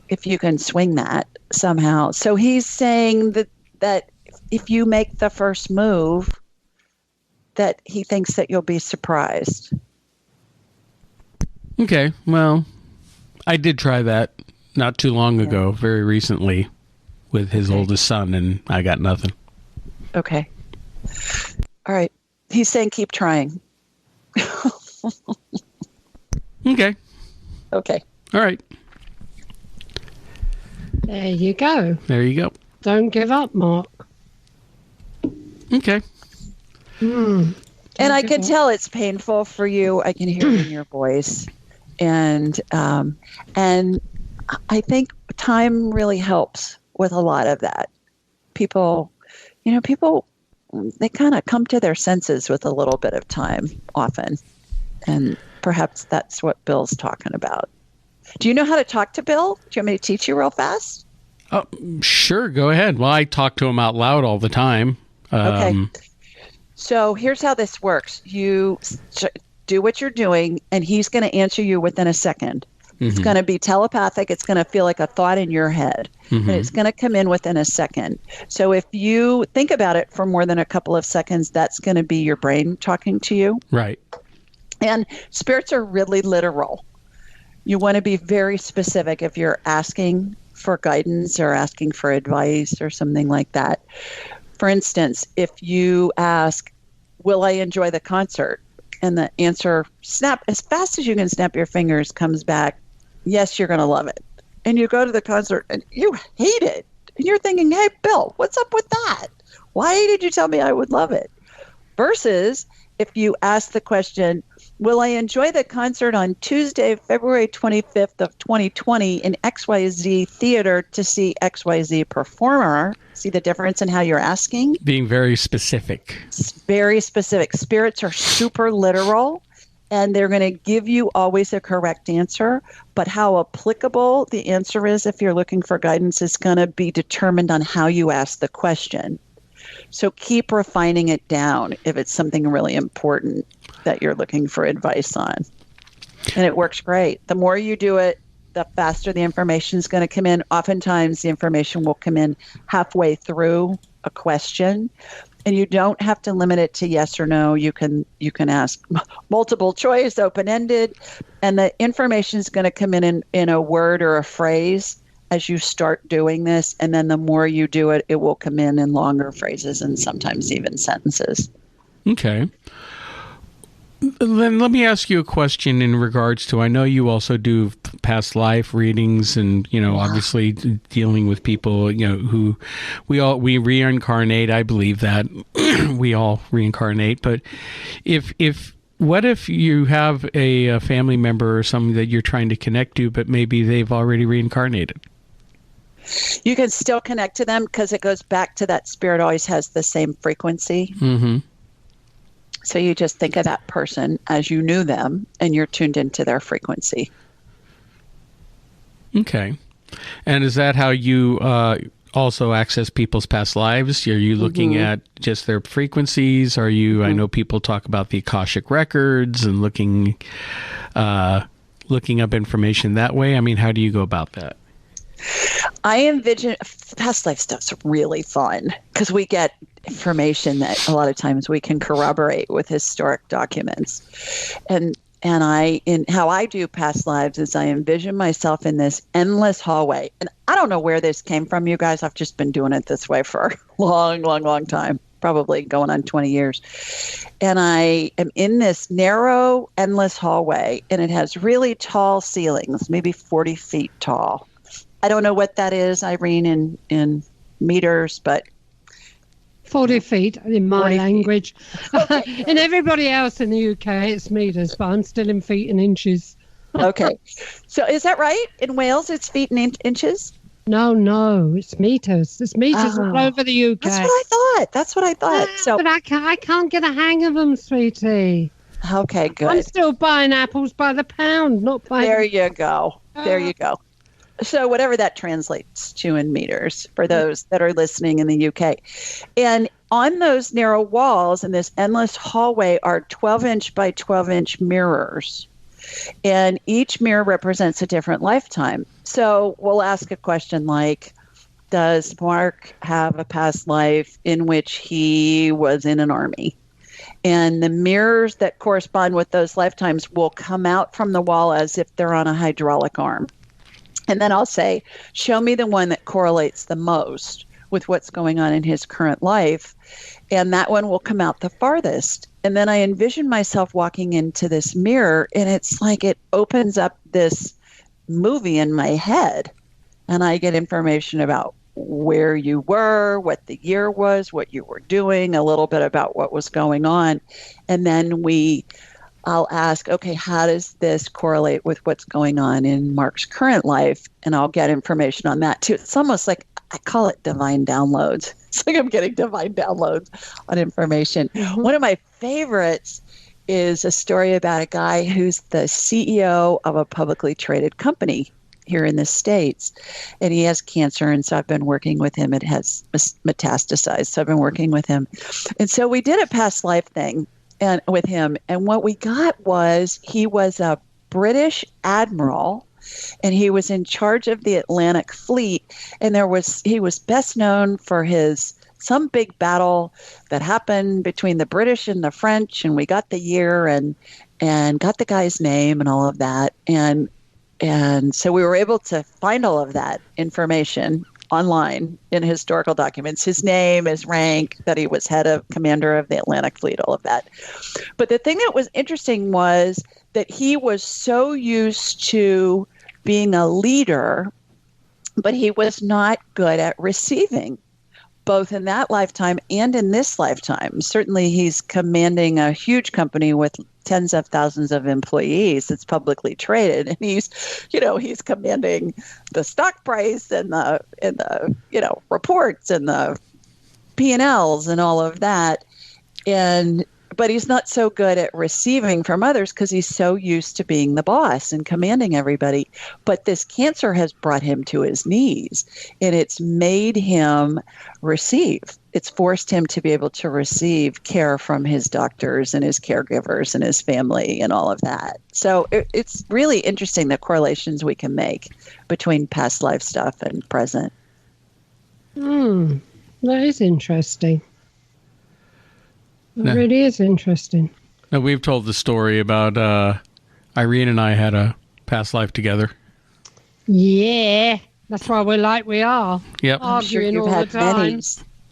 if you can swing that somehow. So he's saying that if you make the first move, that he thinks that you'll be surprised. Okay. Well, I did try that not too long ago, very recently, with his oldest son, and I got nothing. Okay. All right. He's saying keep trying. Okay. Okay. All right. There you go. There you go. Don't give up, Mark. Okay. And I can tell it's painful for you. I can hear it in your voice. And I think time really helps with a lot of that. People, they kind of come to their senses with a little bit of time often. And perhaps that's what Bill's talking about. Do you know how to talk to Bill? Do you want me to teach you real fast? Oh, sure. Go ahead. Well, I talk to him out loud all the time. Okay. So here's how this works. You do what you're doing, and he's going to answer you within a second. Mm-hmm. It's going to be telepathic. It's going to feel like a thought in your head. Mm-hmm. And it's going to come in within a second. So if you think about it for more than a couple of seconds, that's going to be your brain talking to you. Right. And spirits are really literal. You want to be very specific if you're asking for guidance or asking for advice or something like that. For instance, if you ask, will I enjoy the concert? And the answer, as fast as you can snap your fingers, comes back, yes, you're going to love it. And you go to the concert and you hate it. And you're thinking, hey, Bill, what's up with that? Why did you tell me I would love it? Versus if you ask the question, Will I enjoy the concert on Tuesday, February 25th of 2020 in XYZ Theater to see XYZ performer? See the difference in how you're asking? Being very specific. It's very specific. Spirits are super literal, and they're going to give you always a correct answer. But how applicable the answer is if you're looking for guidance is going to be determined on how you ask the question. So keep refining it down if it's something really important that you're looking for advice on. And it works great. The more you do it, the faster the information is going to come in. Oftentimes the information will come in halfway through a question, and you don't have to limit it to yes or no. You can ask multiple choice, open-ended, and the information is going to come in a word or a phrase as you start doing this. And then the more you do it, it will come in longer phrases and sometimes even sentences. Okay. Then let me ask you a question in regards to, I know you also do past life readings and, obviously dealing with people, who we reincarnate. I believe that we all reincarnate. But what if you have a family member or something that you're trying to connect to, but maybe they've already reincarnated? You can still connect to them because it goes back to that spirit always has the same frequency. Mm-hmm. So you just think of that person as you knew them, and you're tuned into their frequency. Okay. And is that how you also access people's past lives? Are you looking at just their frequencies? Are you? I know people talk about the Akashic records and looking up information that way. I mean, how do you go about that? I envision past life stuff's really fun because we get information that a lot of times we can corroborate with historic documents. And how I do past lives is I envision myself in this endless hallway. And I don't know where this came from, you guys. I've just been doing it this way for a long time, probably going on 20 years. And I am in this narrow, endless hallway, and it has really tall ceilings, maybe 40 feet tall. I don't know what that is, Irene, in meters, but 40 feet in my language. Okay. In everybody else in the UK, it's meters, but I'm still in feet and inches. Okay. So is that right? In Wales, it's feet and inches? No, it's meters. It's meters all over the UK. That's what I thought. So, but I can't get a hang of them, sweetie. Okay, good. I'm still buying apples by the pound, not by... There you go. So whatever that translates to in meters for those that are listening in the UK. And on those narrow walls in this endless hallway are 12-inch by 12-inch mirrors. And each mirror represents a different lifetime. So we'll ask a question like, does Mark have a past life in which he was in an army? And the mirrors that correspond with those lifetimes will come out from the wall as if they're on a hydraulic arm. And then I'll say, show me the one that correlates the most with what's going on in his current life. And that one will come out the farthest. And then I envision myself walking into this mirror, and it's like it opens up this movie in my head. And I get information about where you were, what the year was, what you were doing, a little bit about what was going on. And then I'll ask, okay, how does this correlate with what's going on in Mark's current life? And I'll get information on that too. It's almost like, I call it divine downloads. It's like I'm getting divine downloads on information. Mm-hmm. One of my favorites is a story about a guy who's the CEO of a publicly traded company here in the States. And he has cancer. And so I've been working with him. It has metastasized. So I've been working with him. And so we did a past life thing and with him. And what we got was he was a British admiral, and he was in charge of the Atlantic Fleet. And he was best known for some big battle that happened between the British and the French. And we got the year and got the guy's name and all of that. And so we were able to find all of that information online in historical documents, his name, his rank, that he was commander of the Atlantic Fleet, all of that. But the thing that was interesting was that he was so used to being a leader, but he was not good at receiving, both in that lifetime and in this lifetime. Certainly he's commanding a huge company with tens of thousands of employees. It's publicly traded, and he's commanding the stock price and the reports and the P&Ls and all of that. But he's not so good at receiving from others because he's so used to being the boss and commanding everybody. But this cancer has brought him to his knees, and it's made him receive. It's forced him to be able to receive care from his doctors and his caregivers and his family and all of that. So it's really interesting the correlations we can make between past life stuff and present. That is interesting. It really is interesting. Now, we've told the story about Irene and I had a past life together. Yeah, that's why we're like we are. Yep. I'm sure Arguing you've all had the time.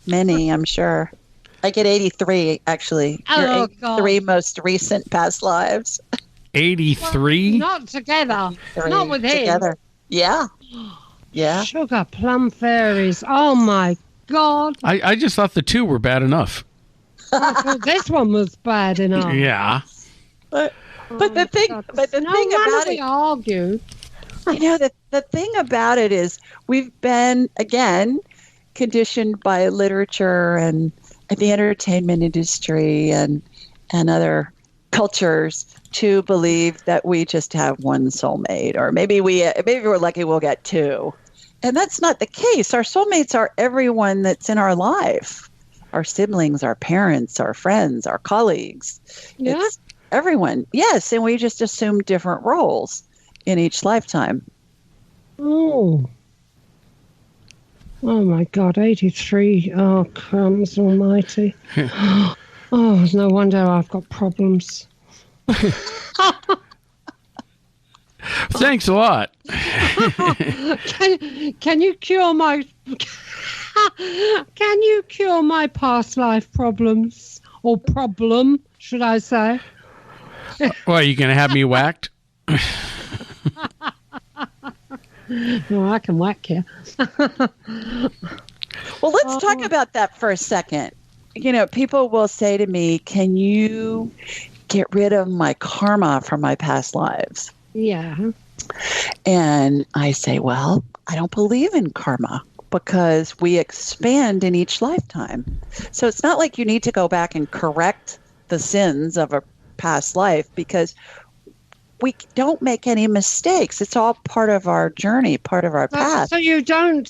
many, I'm sure. I get 83, actually. Oh, Your God. 83 most recent past lives. 83? Not together. Three Not with him. together. Yeah. Yeah. Sugar plum fairies. Oh, my God. I just thought the two were bad enough. I thought this one was bad enough. Yeah. But the thing, God. but the No thing wonder about we it, argue. the thing about it is we've been, again, conditioned by literature and the entertainment industry and other cultures to believe that we just have one soulmate, or maybe we're lucky we'll get two. And that's not the case. Our soulmates are everyone that's in our life. Our siblings, our parents, our friends, our colleagues. Yeah. It's everyone. Yes, and we just assume different roles in each lifetime. Oh. Oh, my God. 83. Oh, crumbs almighty. Oh, no wonder I've got problems. Thanks a lot. Can you cure my... Can you cure my past life problems? Or problem, should I say? Well, are you going to have me whacked? No, I can whack you. Well, let's talk about that for a second. People will say to me, can you get rid of my karma from my past lives? Yeah. And I say, well, I don't believe in karma because we expand in each lifetime. So it's not like you need to go back and correct the sins of a past life because we don't make any mistakes. It's all part of our journey, part of our path. So you don't...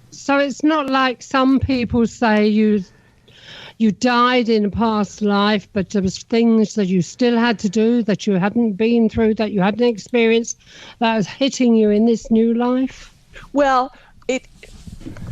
So it's not like some people say you died in a past life, but there was things that you still had to do, that you hadn't been through, that you hadn't experienced, that was hitting you in this new life? Well,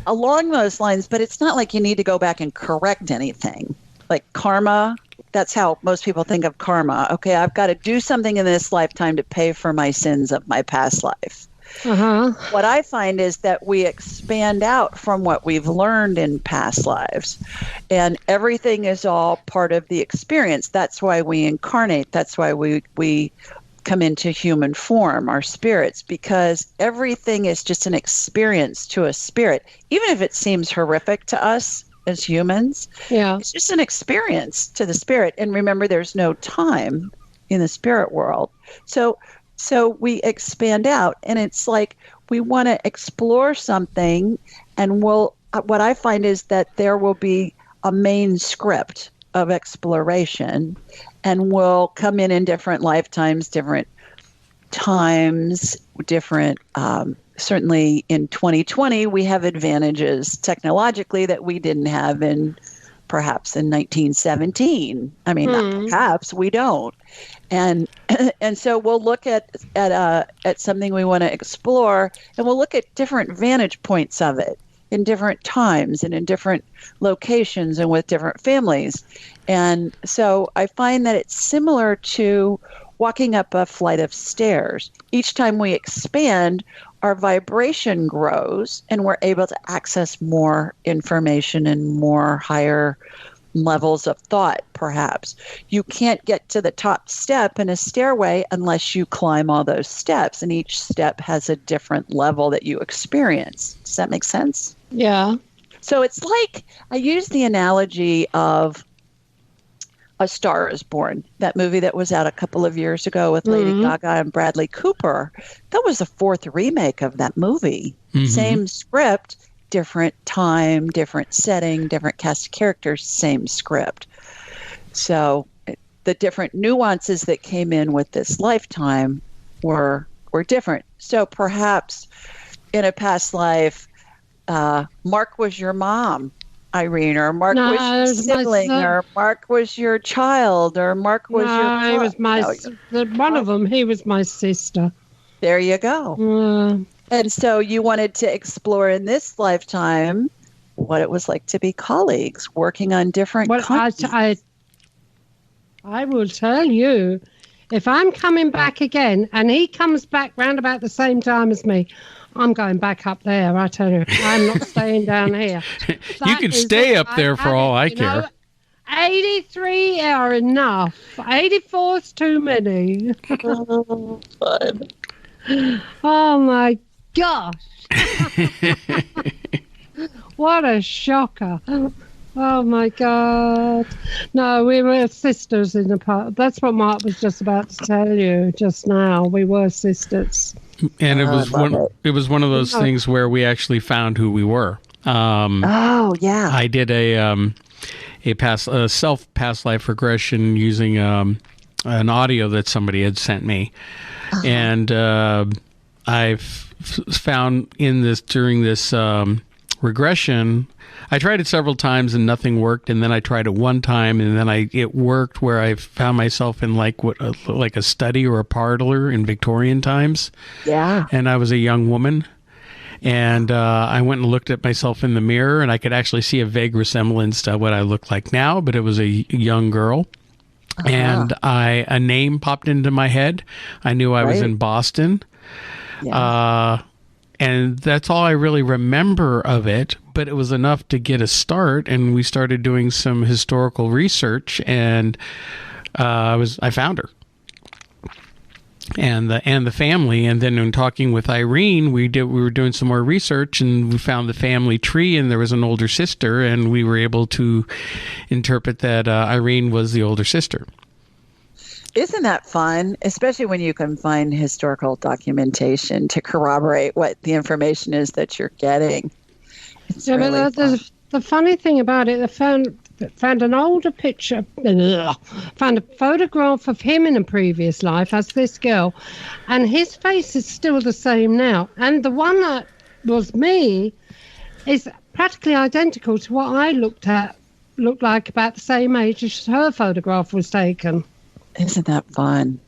along those lines, but it's not like you need to go back and correct anything. Like karma, that's how most people think of karma. Okay, I've got to do something in this lifetime to pay for my sins of my past life. Uh-huh. What I find is that we expand out from what we've learned in past lives, and everything is all part of the experience. That's why we incarnate. That's why we come into human form, our spirits, because everything is just an experience to a spirit, even if it seems horrific to us as humans. Yeah. It's just an experience to the spirit. And remember, there's no time in the spirit world. So we expand out, and it's like we want to explore something, and what I find is that there will be a main script of exploration, and we'll come in different lifetimes, different times, different, certainly in 2020, we have advantages technologically that we didn't have perhaps in 1917. I mean, not perhaps, we don't. And so we'll look at something we want to explore, and we'll look at different vantage points of it in different times and in different locations and with different families. And so I find that it's similar to walking up a flight of stairs. Each time we expand, our vibration grows, and we're able to access more information and more higher levels of thought, perhaps. You can't get to the top step in a stairway unless you climb all those steps, and each step has a different level that you experience. Does that make sense? Yeah. So it's like, I use the analogy of A Star is Born, that movie that was out a couple of years ago with Lady Gaga and Bradley Cooper. That was the 4th remake of that movie. Same script, different time, different setting, different cast of characters, same script. So the different nuances that came in with this Lifetime were different. So perhaps in a past life, Mark was your mom, Irene, or Mark was your sibling, or Mark was your child, or Mark was your... he was one of them. He was my sister. There you go. And so you wanted to explore in this lifetime what it was like to be colleagues, working on different countries. I will tell you, if I'm coming back again and he comes back round about the same time as me, I'm going back up there, I tell you. I'm not staying down here. You can stay up there for all I care. 83 are enough. 84's too many. Fun. Oh, my gosh. What a shocker. Oh, my God. No, we were sisters in the past. That's what Mark was just about to tell you just now. We were sisters. And it was one of those things where we actually found who we were. I did a self past life regression using an audio that somebody had sent me, and I've found during this regression. I tried it several times and nothing worked, and then I tried it one time, and then it worked, where I found myself in like a study or a parlor in Victorian times. Yeah. And I was a young woman, and I went and looked at myself in the mirror, and I could actually see a vague resemblance to what I look like now, but it was a young girl. And a name popped into my head. I knew I was in Boston. Yeah. And that's all I really remember of it, but it was enough to get a start, and we started doing some historical research, and I found her and the family. And then in talking with Irene, we were doing some more research, and we found the family tree, and there was an older sister, and we were able to interpret that Irene was the older sister. Isn't that fun? Especially when you can find historical documentation to corroborate what the information is that you're getting. It's really fun. The funny thing about it, I found an older picture, found a photograph of him in a previous life as this girl, and his face is still the same now. And the one that was me is practically identical to what I looked like about the same age as her photograph was taken. Isn't that fun?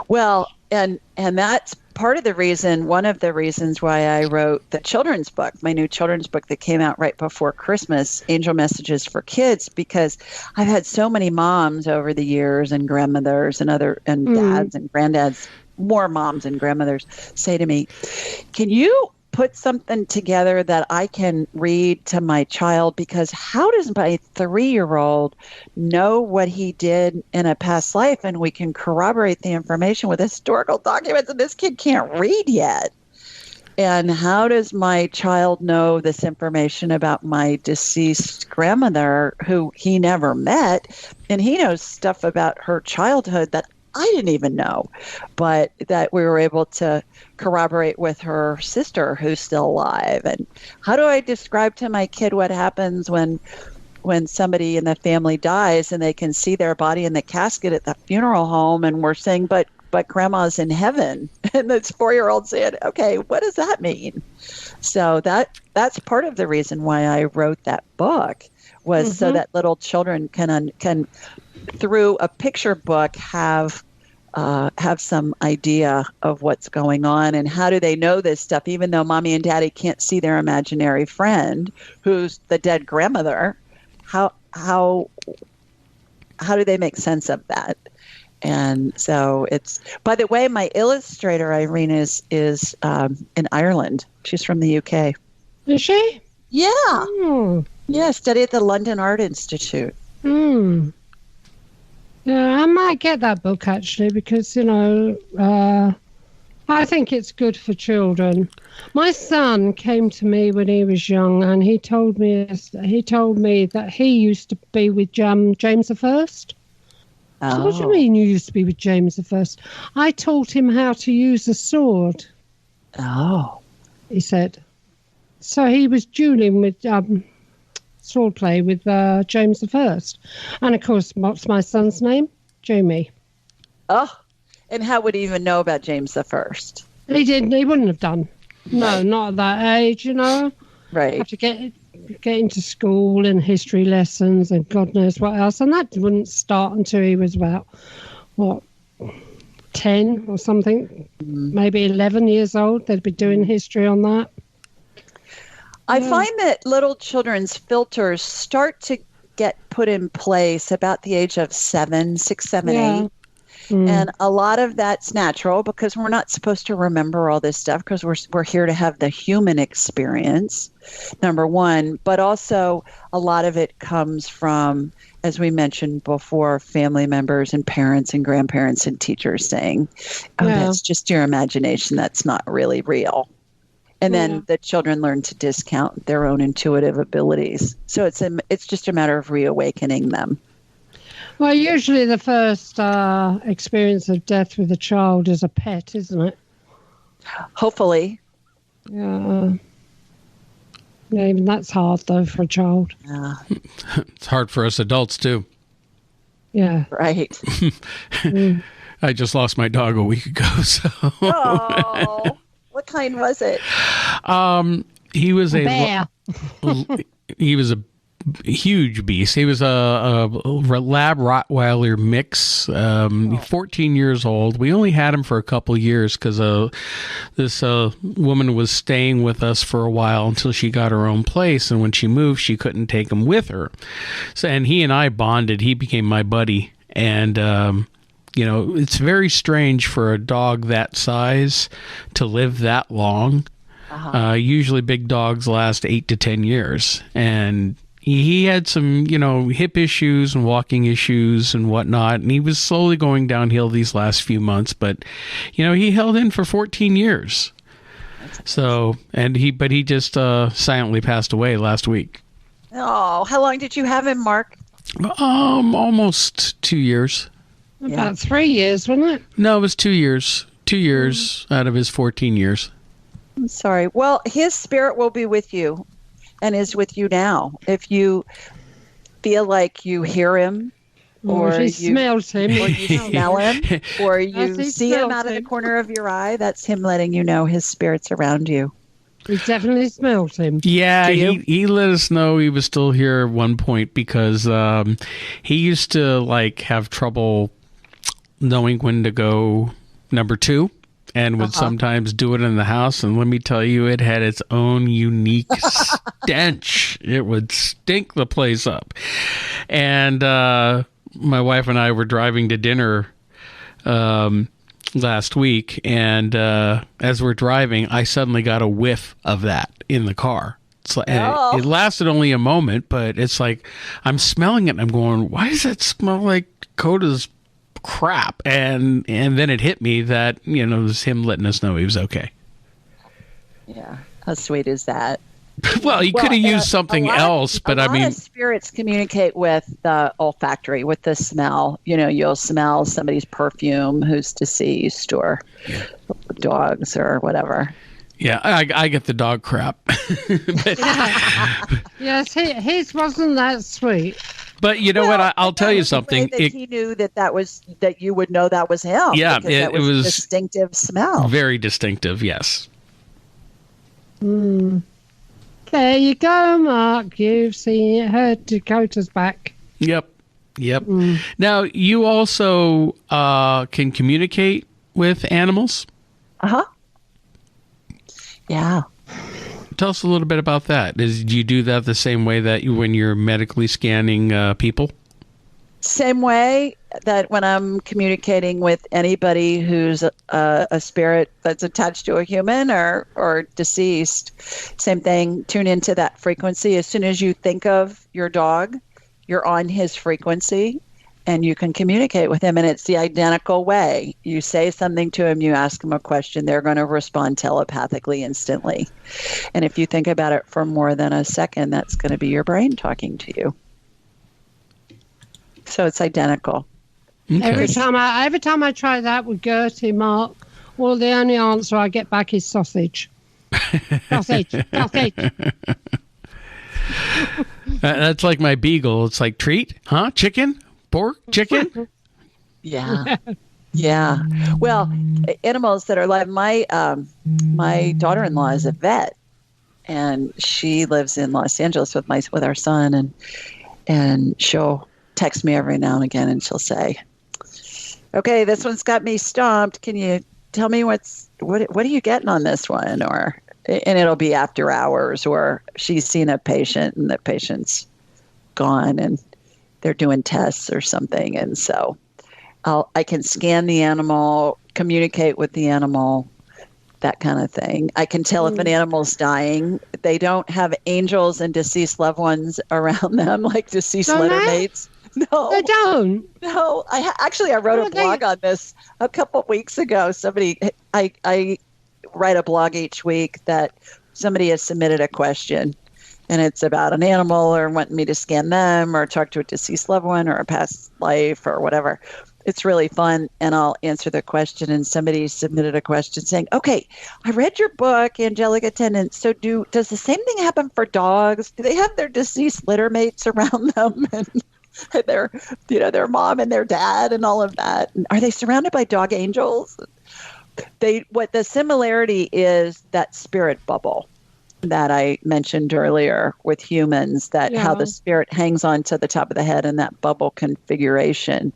Well, and that's part of the reason, one of the reasons why I wrote the children's book, my new children's book that came out right before Christmas, Angel Messages for Kids, because I've had so many moms over the years, and grandmothers and dads and granddads, more moms and grandmothers say to me, can you put something together that I can read to my child? Because how does my 3-year-old know what he did in a past life, and we can corroborate the information with historical documents, and this kid can't read yet? And how does my child know this information about my deceased grandmother, who he never met, and he knows stuff about her childhood that I didn't even know, but that we were able to corroborate with her sister, who's still alive? And how do I describe to my kid what happens when somebody in the family dies and they can see their body in the casket at the funeral home, and we're saying, but grandma's in heaven? And this 4-year-old said, okay, what does that mean? So that's part of the reason why I wrote that book, was so that little children can through a picture book have some idea of what's going on, and how do they know this stuff, even though mommy and daddy can't see their imaginary friend who's the dead grandmother. How do they make sense of that? And so it's, by the way, my illustrator Irene is in Ireland. She's from the UK. Is she? Yeah. Yeah, studied at the London Art Institute. Yeah, I might get that book, actually, because, I think it's good for children. My son came to me when he was young, and he told me that he used to be with James I. So what do you mean you used to be with James I? I taught him how to use a sword. Oh. He said. So he was dueling with swordplay with James I. And of course, what's my son's name? Jamie. Oh. And how would he even know about James I? He didn't. He wouldn't have done. No, not at that age, you know. Right. Have to get into school and history lessons and God knows what else. And that wouldn't start until he was about, 10 or something, maybe 11 years old. They'd be doing history on that. I find that little children's filters start to get put in place about the age of 6, 7, 8. And a lot of that's natural because we're not supposed to remember all this stuff because we're here to have the human experience, number one. But also a lot of it comes from, as we mentioned before, family members and parents and grandparents and teachers saying, that's just your imagination. That's not really real. And then the children learn to discount their own intuitive abilities. So it's just a matter of reawakening them. Well, usually the first experience of death with a child is a pet, isn't it? Hopefully. Yeah. Yeah, even that's hard, though, for a child. Yeah. It's hard for us adults, too. Yeah. Right. I just lost my dog a week ago, so... Oh, what kind was it? He was a bear. He was a huge beast. He was a lab Rottweiler mix, 14 years old. We only had him for a couple years because this woman was staying with us for a while until she got her own place, and when she moved, she couldn't take him with her. So, and he and I bonded. He became my buddy, and it's very strange for a dog that size to live that long. Usually big dogs last 8 to 10 years, and he had some, hip issues and walking issues and whatnot, and he was slowly going downhill these last few months, but, he held in for 14 years. So, but he just silently passed away last week. Oh, how long did you have him, Mark? Almost 2 years. About 3 years, wasn't it? No, it was 2 years. 2 years out of his 14 years. I'm sorry. Well, his spirit will be with you. And is with you now. If you feel like you hear him, or you smell him, or you smell him, or you see him out of the corner of your eye, that's him letting you know his spirit's around you. He definitely smells him. Yeah, he let us know he was still here at one point because he used to have trouble knowing when to go number 2. And would sometimes do it in the house. And let me tell you, it had its own unique stench. It would stink the place up. And my wife and I were driving to dinner last week. And as we're driving, I suddenly got a whiff of that in the car. It lasted only a moment, but it's like I'm smelling it and I'm going, why does that smell like Coda's crap? And then it hit me that it was him letting us know he was okay. Yeah, how sweet is that? Well, he could have used something else, but a lot of spirits communicate with the olfactory, with the smell. You'll smell somebody's perfume who's deceased, or dogs, or whatever. Yeah, I get the dog crap. Yes, his wasn't that sweet. But you know what? I'll tell you something. He knew that you would know that was him. Yeah, it was a distinctive smell. Very distinctive, yes. There you go, Mark. You've seen it. Heard Dakota's back. Yep. Now, you also can communicate with animals? Yeah. Tell us a little bit about that. Do you do that the same way that when you're medically scanning people? Same way that when I'm communicating with anybody who's a spirit that's attached to a human or deceased, same thing. Tune into that frequency. As soon as you think of your dog, you're on his frequency, and you can communicate with him. And it's the identical way. You say something to him, you ask him a question, they're going to respond telepathically instantly. And if you think about it for more than a second, that's going to be your brain talking to you. So it's identical. Okay. Every time I try that with Gertie, Mark, well, the only answer I get back is sausage. Sausage. That's like my beagle. It's like treat, huh? Chicken, pork, chicken. Yeah. Yeah. Well, animals that are like my daughter-in-law is a vet, and she lives in Los Angeles with our son, and she'll text me every now and again, and she'll say, "Okay, this one's got me stumped. Can you tell me what are you getting on this one?" And it'll be after hours, or she's seen a patient and the patient's gone and they're doing tests or something, and so I can scan the animal, communicate with the animal, that kind of thing. I can tell if an animal's dying. They don't have angels and deceased loved ones around them, like deceased littermates. No, they don't. No, I wrote a blog on this a couple of weeks ago. I write a blog each week that somebody has submitted a question, and it's about an animal or wanting me to scan them or talk to a deceased loved one or a past life or whatever. It's really fun, and I'll answer the question. And somebody submitted a question saying, "Okay, I read your book, Angelic Attendants. So does the same thing happen for dogs? Do they have their deceased littermates around them and their mom and their dad and all of that? And are they surrounded by dog angels?" What the similarity is, that spirit bubble that I mentioned earlier with humans, that how the spirit hangs on to the top of the head in that bubble configuration.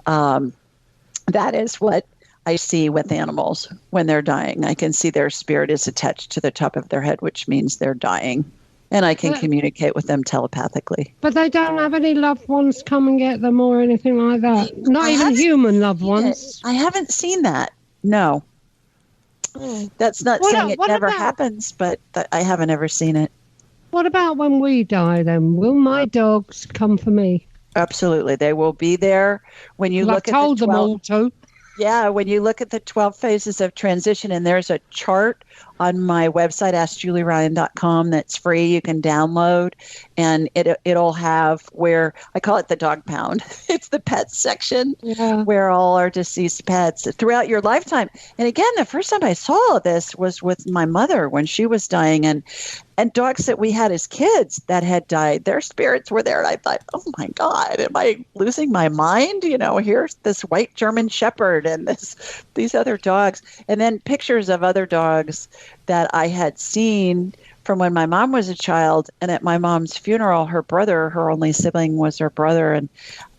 That is what I see with animals when they're dying. I can see their spirit is attached to the top of their head, which means they're dying. And I can communicate with them telepathically. But they don't have any loved ones come and get them or anything like that? Not even human loved ones? I haven't seen that. No. That's not saying it never happens, but I haven't ever seen it. What about when we die then? Will my dogs come for me? Absolutely. They will be there when you look at the 12. I've told them all to. Yeah, when you look at the 12 phases of transition, and there's a chart on my website, AskJulieRyan.com, that's free. You can download, and it'll have where I call it the dog pound. It's the pets section where all our deceased pets throughout your lifetime. And again, the first time I saw this was with my mother when she was dying, and dogs that we had as kids that had died, their spirits were there. And I thought, oh my God, am I losing my mind? Here's this white German Shepherd and these other dogs. And then pictures of other dogs that I had seen from when my mom was a child. And at my mom's funeral, her brother, her only sibling, was her brother. And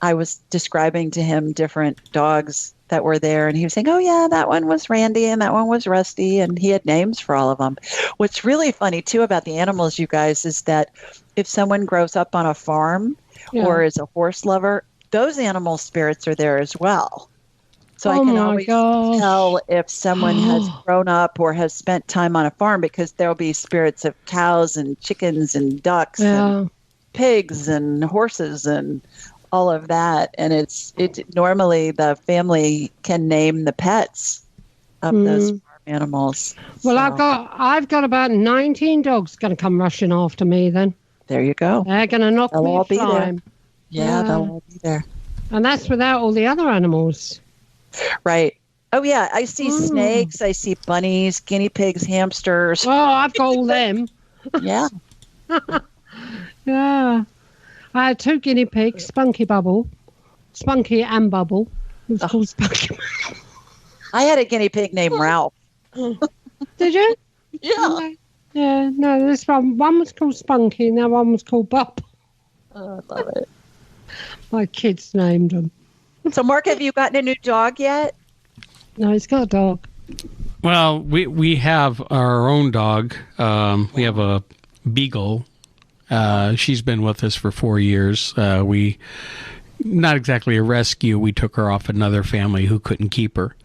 I was describing to him different dogs that were there, and he was saying, "Oh yeah, that one was Randy and that one was Rusty," and he had names for all of them. What's really funny too about the animals, you guys, is that if someone grows up on a farm or is a horse lover, those animal spirits are there as well. So I can always tell if someone has grown up or has spent time on a farm, because there'll be spirits of cows and chickens and ducks and pigs and horses and all of that. And it's normally the family can name the pets of those farm animals. Well, I've got about 19 dogs going to come rushing after me then. There you go. They're going to knock me off time. Yeah, they'll all be there. And that's without all the other animals. Right. Oh yeah, I see snakes, I see bunnies, guinea pigs, hamsters. Oh, I've got all them. Yeah. Yeah. I had 2 guinea pigs, Spunky and Bubble. It was called Spunky. I had a guinea pig named Ralph. Did you? Yeah. Yeah, no, this one was called Spunky and the one was called Bubble. Oh, I love it. My kids named them. So, Mark, have you gotten a new dog yet? No, he's got a dog. Well, we have our own dog. We have a beagle. She's been with us for 4 years. We, not exactly a rescue. We took her off another family who couldn't keep her.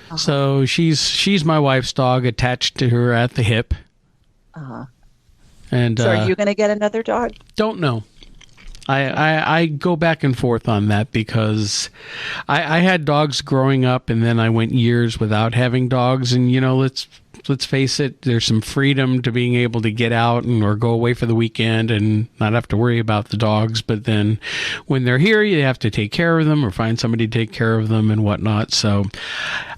Uh-huh. So she's my wife's dog, attached to her at the hip. Uh-huh. And so are you going to get another dog? Don't know. I go back and forth on that because I had dogs growing up, and then I went years without having dogs. And, let's let's face it, there's some freedom to being able to get out or go away for the weekend and not have to worry about the dogs. But then when they're here, you have to take care of them or find somebody to take care of them and whatnot. So,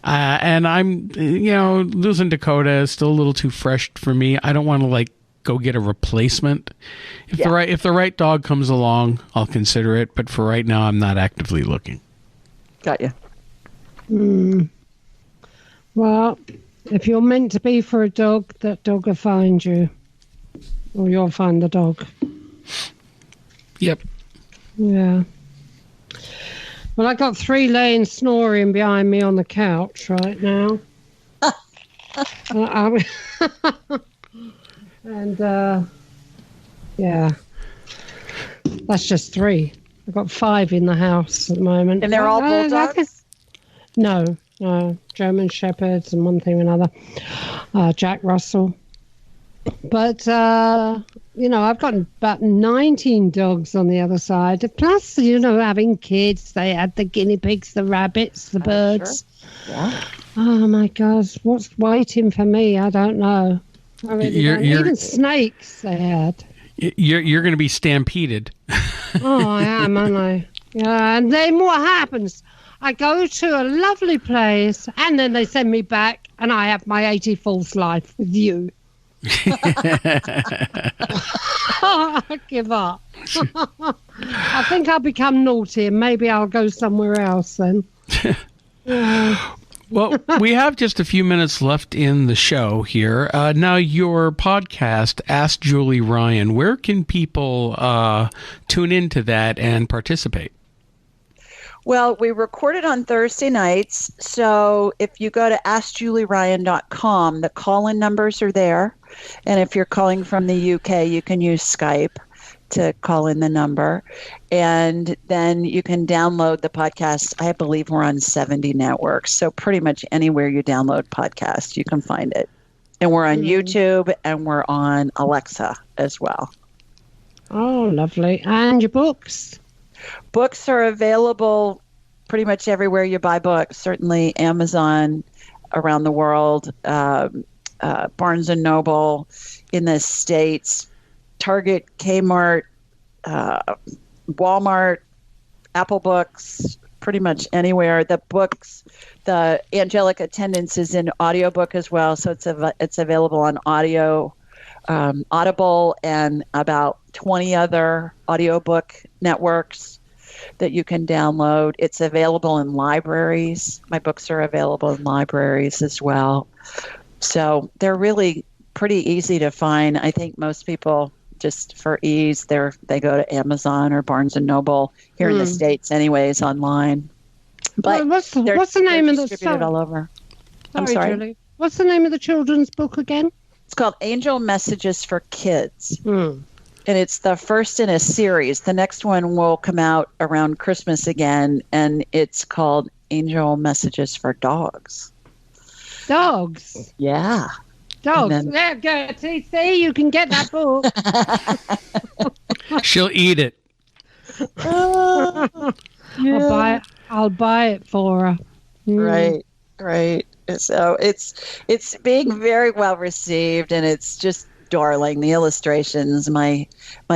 and I'm, losing Dakota is still a little too fresh for me. I don't want to go get a replacement. If the right dog comes along, I'll consider it. But for right now, I'm not actively looking. Got you. Well, if you're meant to be for a dog, that dog will find you. Or you'll find the dog. Yep. Yeah. Well, I got 3 laying snoring behind me on the couch right now. And, yeah. That's just 3. I've got 5 in the house at the moment. And they're all bulldogs? No, German Shepherds and one thing or another. Jack Russell. But, I've got about 19 dogs on the other side. Plus, having kids, they had the guinea pigs, the rabbits, the birds. Sure. Yeah. Oh, my God. What's waiting for me? I don't know. I really don't. Even snakes they had. You're going to be stampeded. Oh, I am, aren't I? Yeah, and then what happens? I go to a lovely place, and then they send me back, and I have my 84th life with you. I give up. I think I'll become naughty, and maybe I'll go somewhere else then. Well, we have just a few minutes left in the show here. Now, your podcast, Ask Julie Ryan, where can people tune into that and participate? Well, we record it on Thursday nights. So if you go to AskJulieRyan.com, the call-in numbers are there. And if you're calling from the UK, you can use Skype to call in the number. And then you can download the podcast. I believe we're on 70 networks. So pretty much anywhere you download podcasts, you can find it. And we're on YouTube and we're on Alexa as well. Oh, lovely. And your books? Books are available pretty much everywhere you buy books. Certainly Amazon around the world, Barnes & Noble in the States, Target, Kmart, Walmart, Apple Books, pretty much anywhere. The books, the Angelic Attendance is in audiobook as well, so it's available on audio, Audible, and about 20 other audiobook networks that you can download. It's available in libraries. My books are available in libraries as well. So they're really pretty easy to find. I think most people, just for ease, they go to Amazon or Barnes & Noble here in the States anyways, online. But what's the name of the distributed all over. I'm sorry, sorry. Julie. What's the name of the children's book again? It's called Angel Messages for Kids. And it's the first in a series. The next one will come out around Christmas again, and it's called Angel Messages for Dogs. Dogs? Yeah. Dogs. Yeah, good. See, you can get that book. She'll eat it. Yeah. I'll buy it for her. Right. So it's being very well received, and it's just darling. The illustrations, my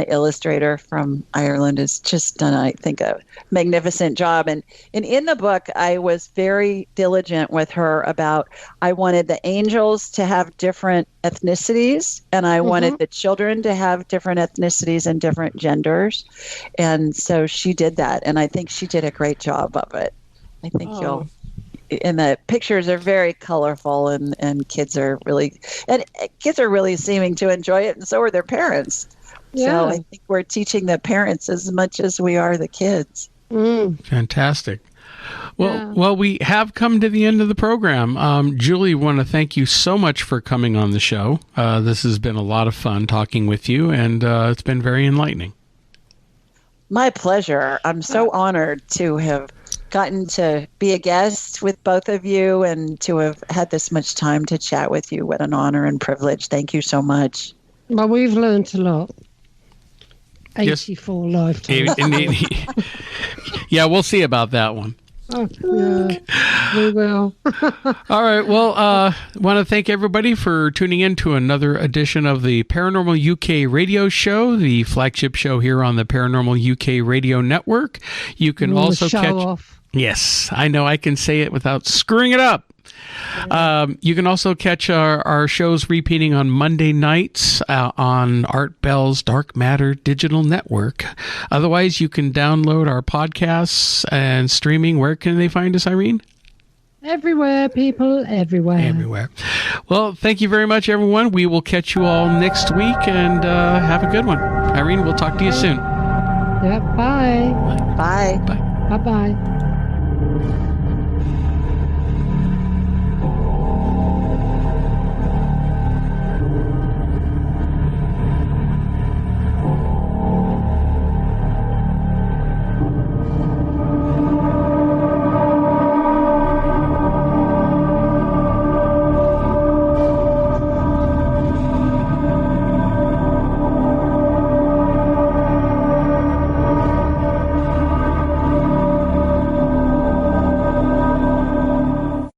illustrator from Ireland has just done, I think, a magnificent job. And in the book, I was very diligent with her about, I wanted the angels to have different ethnicities, and I wanted the children to have different ethnicities and different genders. And so she did that, and I think she did a great job of it. I think and the pictures are very colorful, and kids are really seeming to enjoy it, and so are their parents. Yeah. So I think we're teaching the parents as much as we are the kids. Fantastic. Well, we have come to the end of the program. Julie, want to thank you so much for coming on the show. This has been a lot of fun talking with you, and it's been very enlightening. My pleasure. I'm so honored to have gotten to be a guest with both of you and to have had this much time to chat with you. What an honor and privilege. Thank you so much. Well, we've learned a lot. 84 lifetimes. Yeah, we'll see about that one. Oh, yeah, we will. All right. Well, want to thank everybody for tuning in to another edition of the Paranormal UK radio show, the flagship show here on the Paranormal UK radio network. You can also show catch... off. Yes, I know I can say it without screwing it up. You can also catch our shows repeating on Monday nights on Art Bell's Dark Matter Digital Network. Otherwise, you can download our podcasts and streaming. Where can they find us, Irene? Everywhere, people, everywhere. Everywhere. Well, thank you very much, everyone. We will catch you all next week, and have a good one. Irene, we'll talk to you soon. Yep, bye. Bye. Bye. Bye-bye.